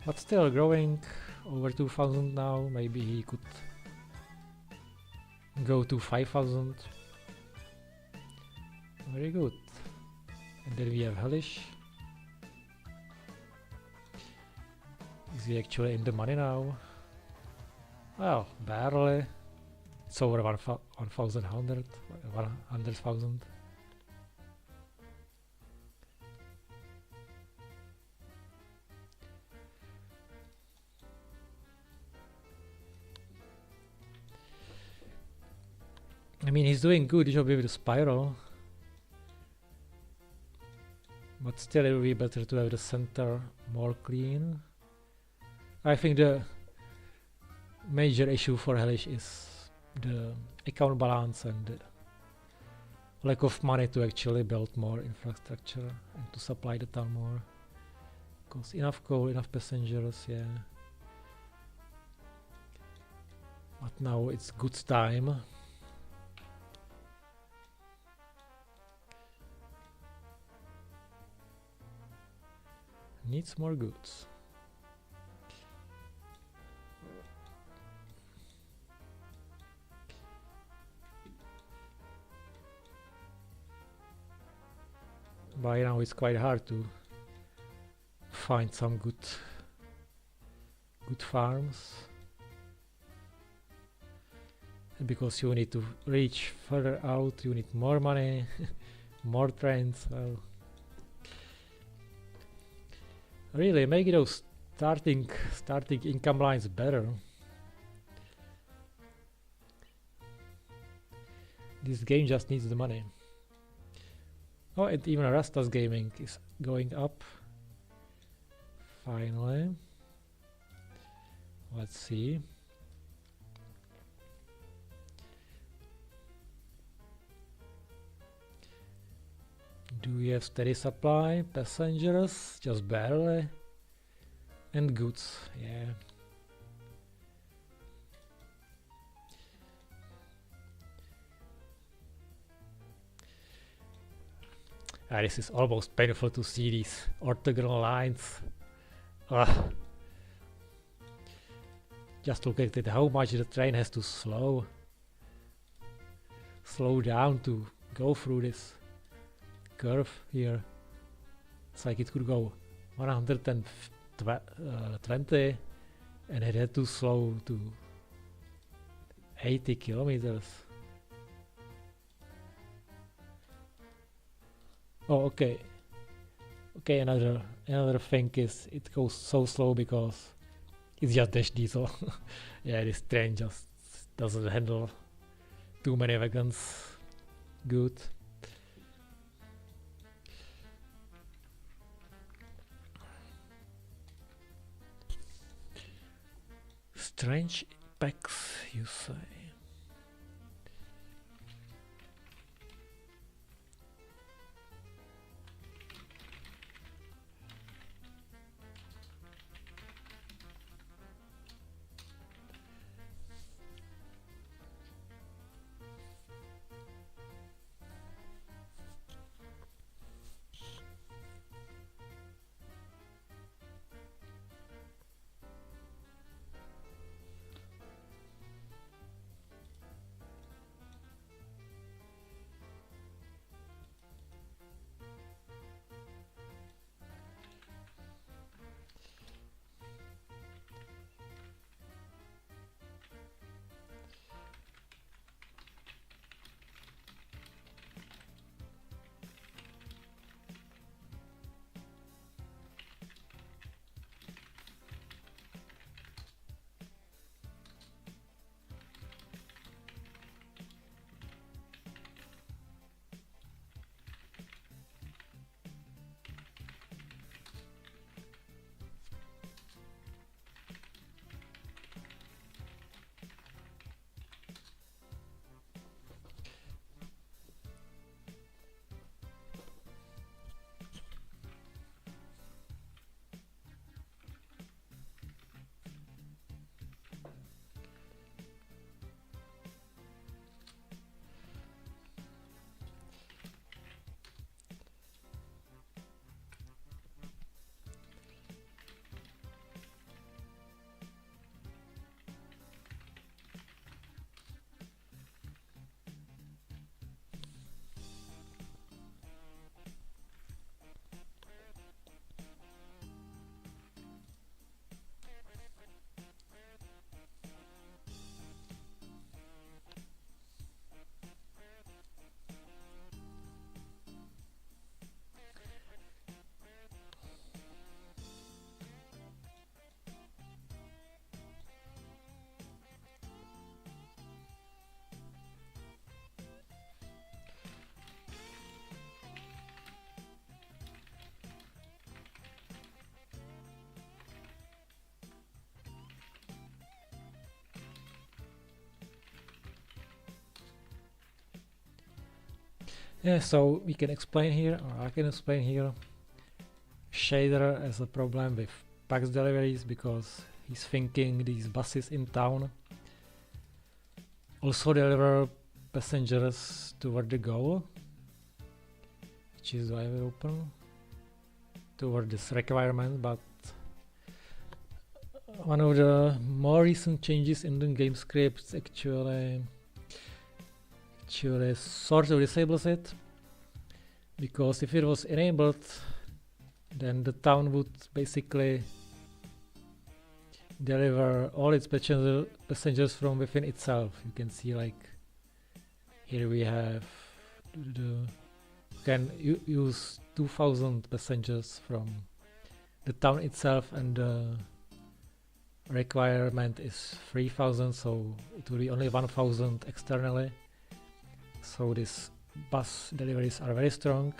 But still growing over 2000 now. Maybe he could go to 5000. Very good. And then we have Hellish. Is he actually in the money now? Well, barely. It's over 1,100. I mean, he's doing good job with the spiral, but still it will be better to have the center more clean. I think the major issue for Hellish is the account balance and the lack of money to actually build more infrastructure and to supply the town more. Because enough coal, enough passengers, yeah. But now it's good time. Needs more goods. By now it's quite hard to find some good farms, and because you need to reach further out, you need more money, more trains. Well, really make those starting income lines better. This game just needs the money. Oh, and even Rasta's gaming is going up. Finally. Let's see. Do we have steady supply? Passengers? Just barely. And goods, yeah. This is almost painful to see these orthogonal lines. Just look at it, how much the train has to slow down to go through this curve here. It's like it could go 120 and it had to slow to 80 kilometers. Oh, okay. Okay, another thing is it goes so slow because it's just dash diesel. Yeah, this train just doesn't handle too many wagons. Good. Strange impacts, you say? Yeah, so we can explain here, or I can explain here, shader has a problem with PAX deliveries because he's thinking these buses in town also deliver passengers toward the goal, which is why we open toward this requirement, but one of the more recent changes in the game scripts actually sort of disables it, because if it was enabled, then the town would basically deliver all its passengers from within itself. You can see, like, here we have can use 2000 passengers from the town itself, and the requirement is 3000, so it will be only 1000 externally. So these bus deliveries are very strong.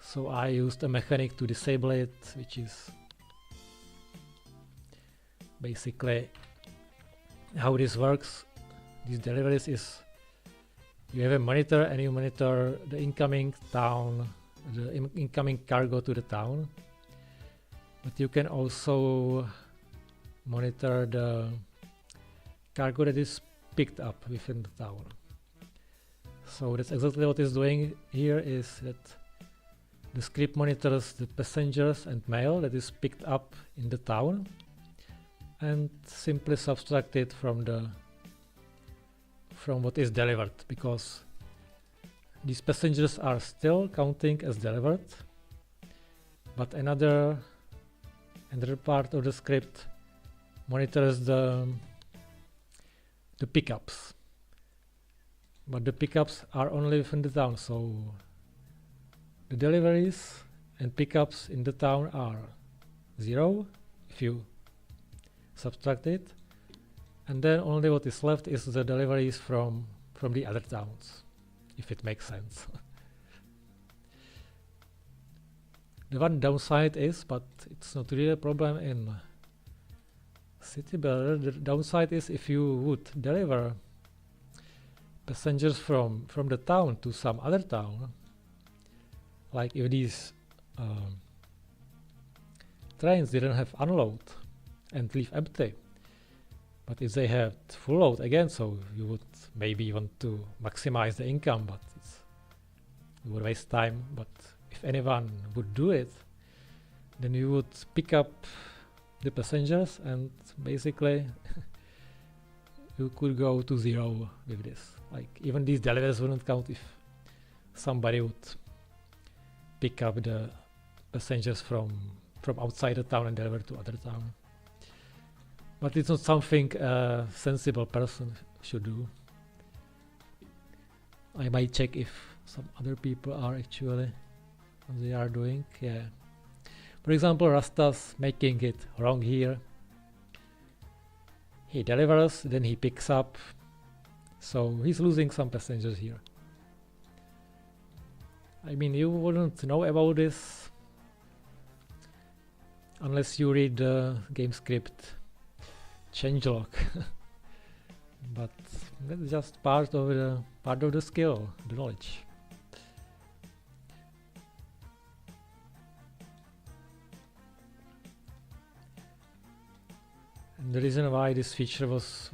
So I used a mechanic to disable it, which is basically how this works. These deliveries is, you have a monitor and you monitor the incoming town, the incoming cargo to the town, but you can also monitor the cargo that is picked up within the town. So that's exactly what it's doing here, is that the script monitors the passengers and mail that is picked up in the town and simply subtract it from what is delivered, because these passengers are still counting as delivered, but another part of the script monitors the pickups, but the pickups are only within the town, so the deliveries and pickups in the town are 0 if you subtract it, and then only what is left is the deliveries from the other towns, if it makes sense. The one downside is, but it's not really a problem in Citybuilder, the downside is if you would deliver passengers from the town to some other town, like if these trains didn't have unload and leave empty, but if they had full load again, so you would maybe want to maximize the income, but you would waste time. But if anyone would do it, then you would pick up the passengers and basically you could go to 0 with this. Like, even these deliveries wouldn't count if somebody would pick up the passengers from outside the town and deliver to other town. But it's not something a sensible person should do. I might check if some other people are actually what they are doing. Yeah. For example, Rasta's making it wrong here. He delivers, then he picks up, so he's losing some passengers here. I mean, you wouldn't know about this unless you read the game script changelog. But that's just part of the skill, the knowledge. And the reason why this feature was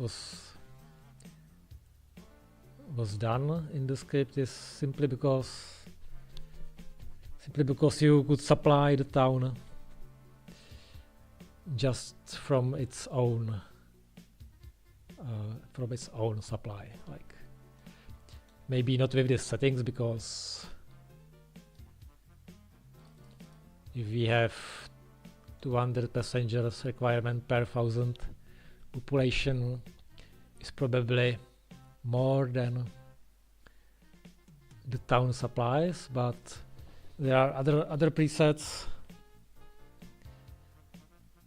done in the script is simply because you could supply the town just from its own supply. Like, maybe not with these settings, because if we have 200 passengers requirement per 1000, population is probably more than the town supplies, but there are other presets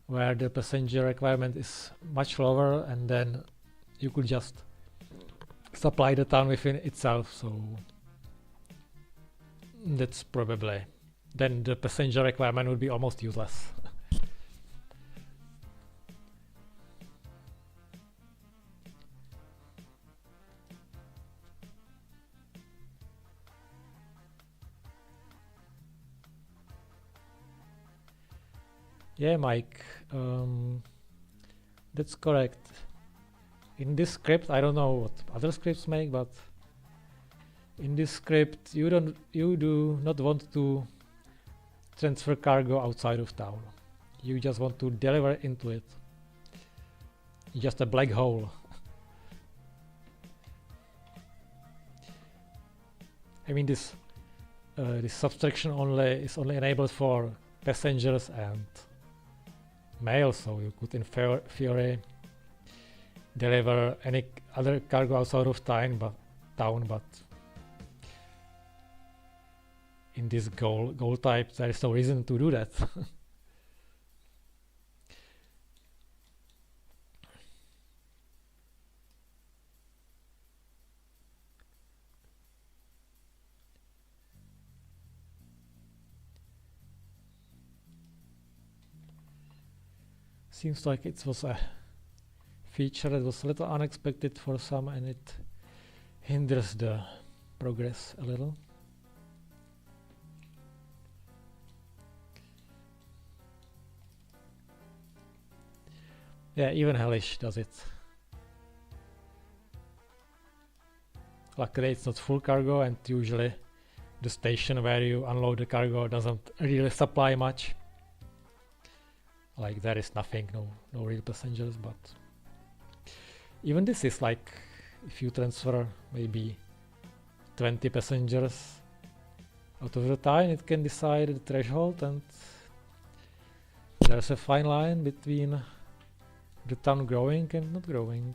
where the passenger requirement is much lower, and then you could just supply the town within itself. So that's probably, then the passenger requirement would be almost useless. Yeah, Mike, that's correct. In this script, I don't know what other scripts make, but in this script, you do not want to transfer cargo outside of town. You just want to deliver into it. Just a black hole. I mean, this subtraction is only enabled for passengers and mail, so you could in theory deliver any other cargo outside of town, but in this goal type there is no reason to do that. Seems like it was a feature that was a little unexpected for some, and it hinders the progress a little. Yeah, even Hellish does it. Luckily it's not full cargo, and usually the station where you unload the cargo doesn't really supply much. Like there is nothing, no real passengers, but even this is like, if you transfer maybe 20 passengers out of the time, it can decide the threshold, and there's a fine line between the town growing and not growing.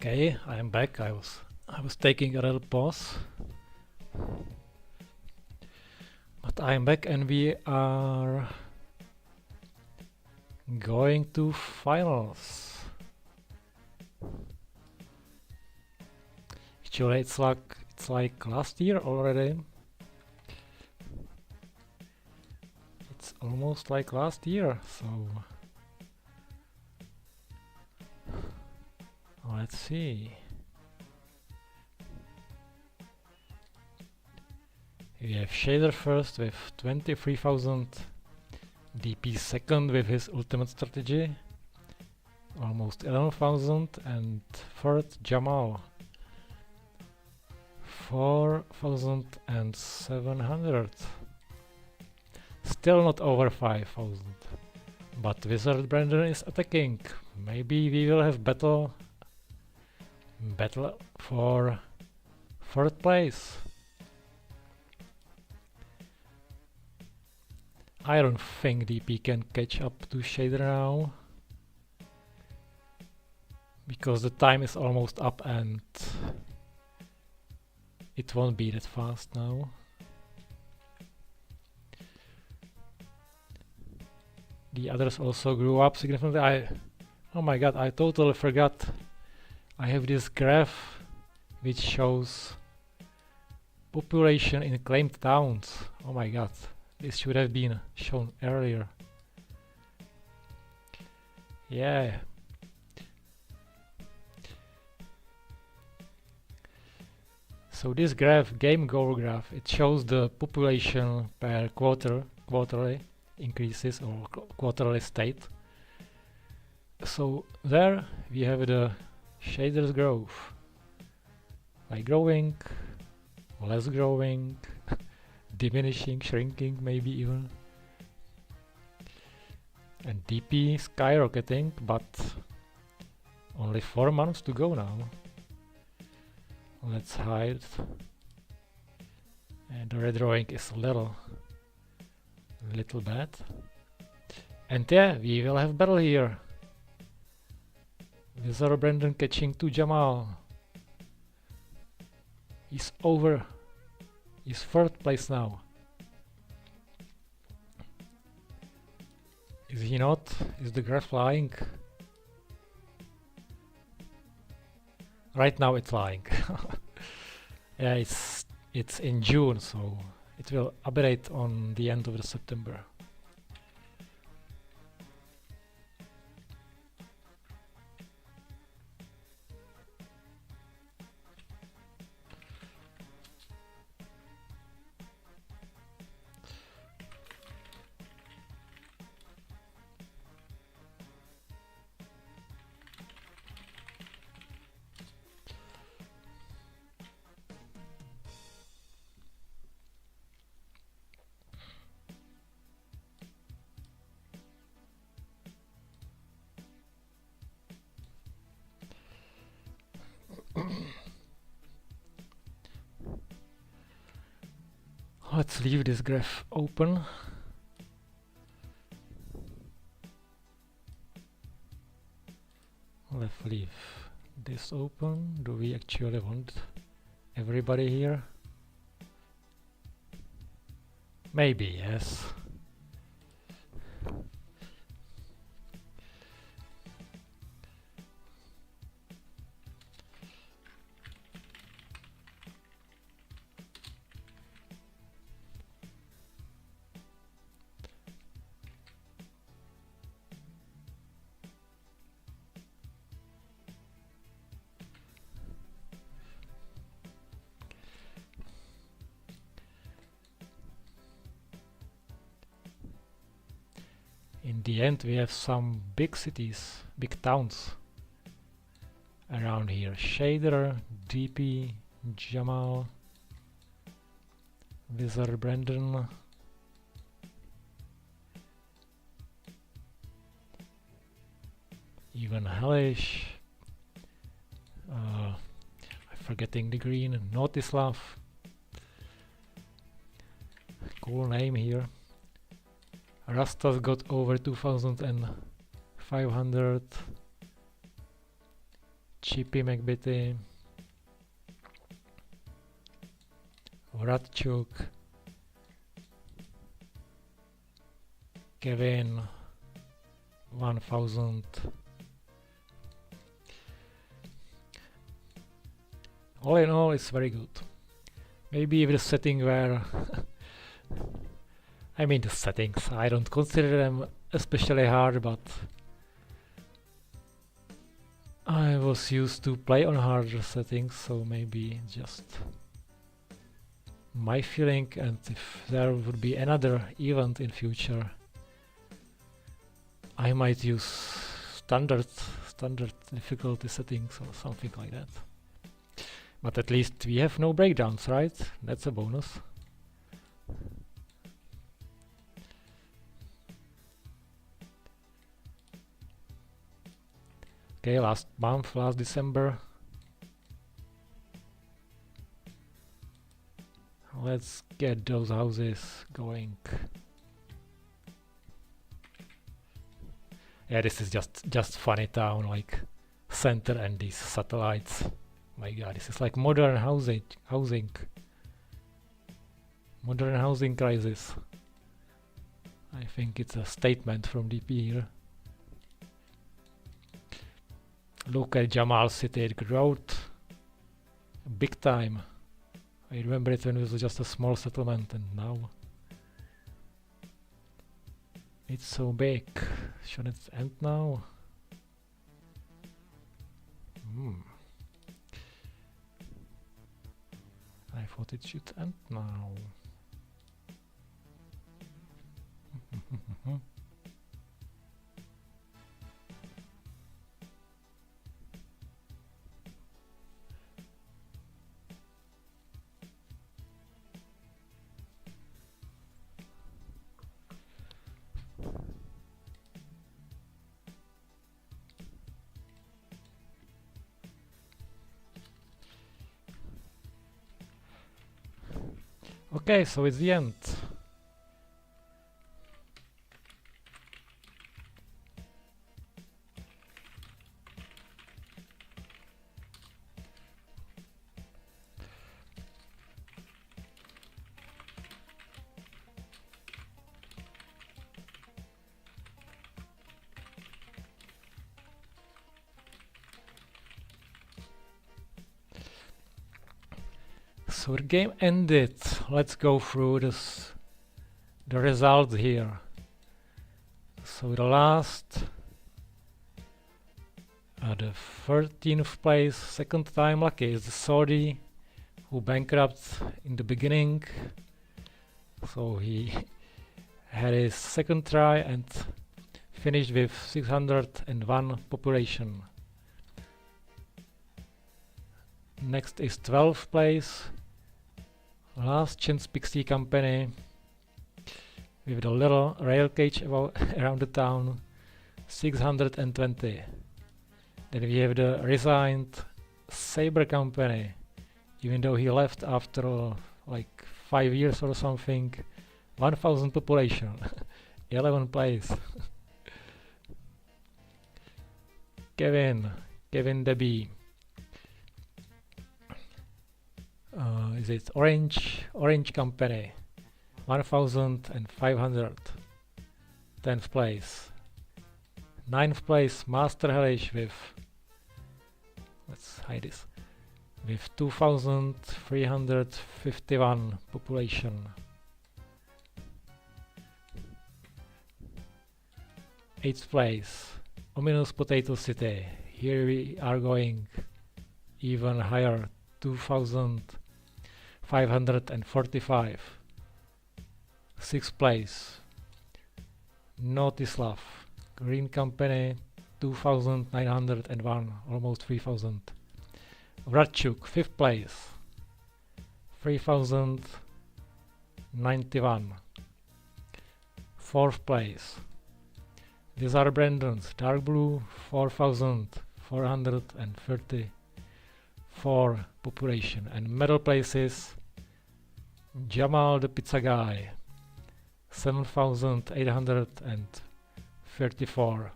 Okay, I am back. I was taking a little pause. But I am back and we are going to finals. Actually, it's like last year already. It's almost like last year, so let's see. We have Shader first with 23,000, DP second with his ultimate strategy, almost 11,000, and third Jamal, 4,700. Still not over 5,000. But Wizard Brandon is attacking. Maybe we will have battle for third place. I don't think DP can catch up to Shader now, because the time is almost up and it won't be that fast now. The others also grew up significantly. Oh my god, I totally forgot. I have this graph which shows population in claimed towns. Oh my god, this should have been shown earlier. Yeah. So this graph, game goal graph, it shows the population per quarterly increases or quarterly state. So there we have the shaders growth, like growing, less growing, diminishing, shrinking maybe even, and DP skyrocketing, but only 4 months to go now. Let's hide, and the red drawing is a little bad. And yeah, we will have battle here. Wizard Brandon catching to Jamal. He's over. He's third place now. Is he not? Is the graph lying? Right now it's lying. Yeah, it's in June, so it will update on the end of the September. Let's leave this graph open. Let's leave this open. Do we actually want everybody here? Maybe, yes. In the end, we have some big cities, big towns around here. Shader, DP, Jamal, Wizard Brandon, even Hellish. I'm forgetting the green. Notislav. Cool name here. Rasta's got over 2,500. Chippy McBitty, Ratchuk, Kevin 1000. All in all, it's very good. Maybe with the setting where I mean the settings, I don't consider them especially hard, but I was used to play on harder settings, so maybe just my feeling, and if there would be another event in future, I might use standard difficulty settings or something like that. But at least we have no breakdowns, right? That's a bonus. Okay, last December. Let's get those houses going. Yeah, this is just funny town, like center and these satellites. My god, this is like modern housing. Modern housing crisis. I think it's a statement from DP here. Look at Jamal City, it growth big time. I remember it when it was just a small settlement, and now it's so big. Should it end now? I thought it should end now. Okay, so it's the end. So the game ended. Let's go through the results here. So the last, the 13th place, second time lucky, is the Saudi, who bankrupt in the beginning. So he had his second try and finished with 601 population. Next is 12th place, Last Chance Pixie Company, with the little rail cage around the town, 620. Then we have the resigned Saber Company, even though he left after like 5 years or something, 1000 population, 11th place. Kevin Debbie. Is it Orange Company, 1500, 10th place. 9th place, Master Hellish with, let's hide this, with 2351 population. 8th place, Ominous Potato City. Here we are going even higher, 2545. 6th place, Notislav Green Company, 2901, almost 3000. Ratchuk, 5th place, 3091. 4th place, these are Brandon's Dark Blue, 4434 population. And middle places, Jamal the Pizza Guy, 7834.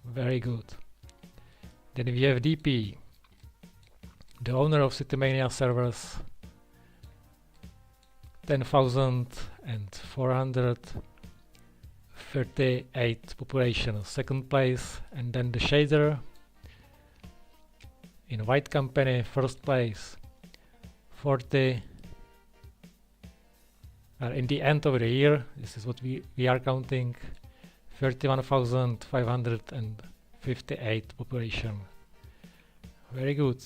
Very good. Then we have DP, the owner of Citymania servers, 10,438 population, second place, and then the shader in white company, first place, 40. In the end of the year, this is what we are counting, 31,558 population. Very good.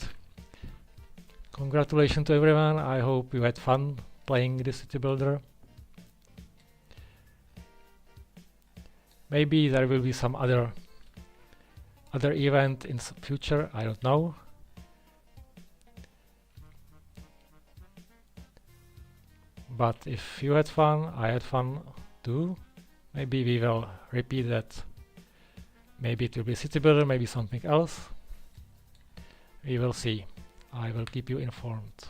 Congratulations to everyone. I hope you had fun playing this city builder. Maybe there will be some other event in future, I don't know. But if you had fun, I had fun too. Maybe we will repeat that. Maybe it will be city builder, maybe something else. We will see. I will keep you informed.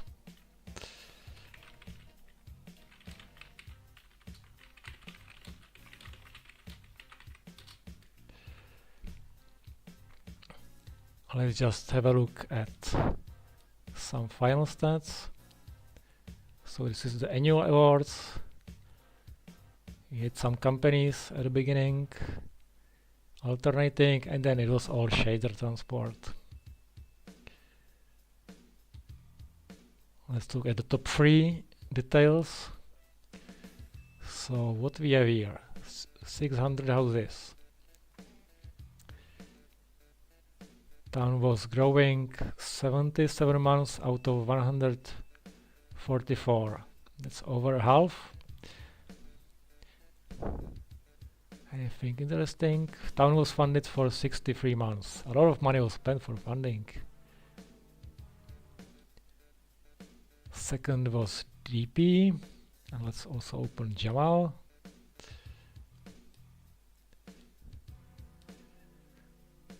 Let's just have a look at some final stats. So this is the annual awards. We had some companies at the beginning, alternating, and then it was all shader transport. Let's look at the top 3 details. So what we have here, 600 houses. Town was growing 77 months out of 144. That's over half. Anything interesting? Town was funded for 63 months. A lot of money was spent for funding. Second was DP. And let's also open Jamal.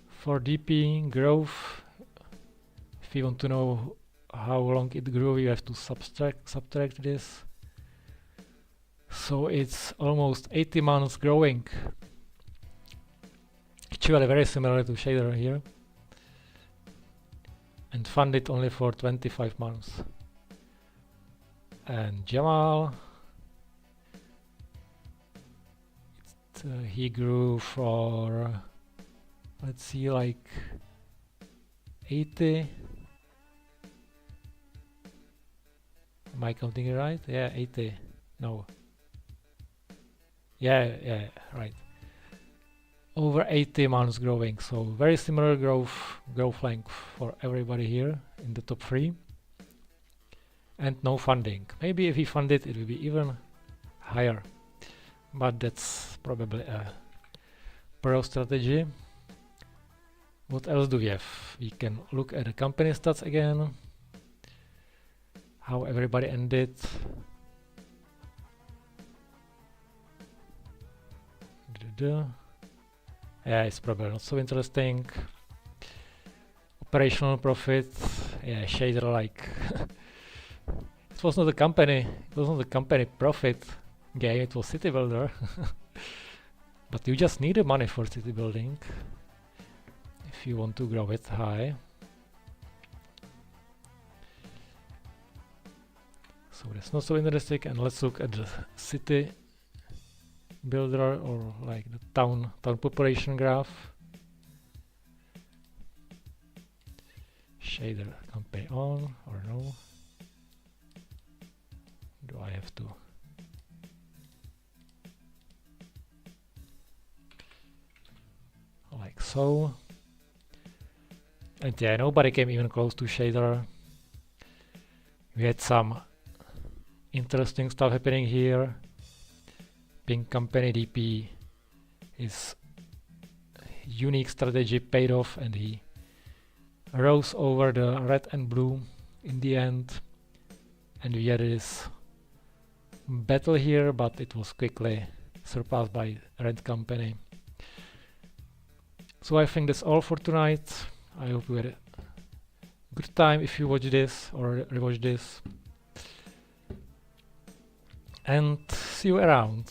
For DP growth, if you want to know how long it grew, you have to subtract this. So it's almost 80 months growing. Actually very similar to shader here. And funded only for 25 months. And Jamal, he grew for, let's see, like 80. Am I counting it right? Yeah, 80. No. Yeah, right. Over 80 months growing, so very similar growth length for everybody here in the top 3. And no funding. Maybe if we fund it, it will be even higher. But that's probably a pro strategy. What else do we have? We can look at the company stats again. How everybody ended. Yeah, it's probably not so interesting. Operational profit. Yeah, shader like. It was not a company profit game, it was city builder. But you just need the money for city building if you want to grow it high. So that's not so interesting, and let's look at the city builder or like the town population graph. Shader company on or no? Do I have to? Like so. And yeah, nobody came even close to shader. We had some interesting stuff happening here. Pink company DP, his unique strategy paid off and he rose over the red and blue in the end. And we had this battle here, but it was quickly surpassed by red company. So I think that's all for tonight. I hope you had a good time if you watch this or rewatch this. And see you around.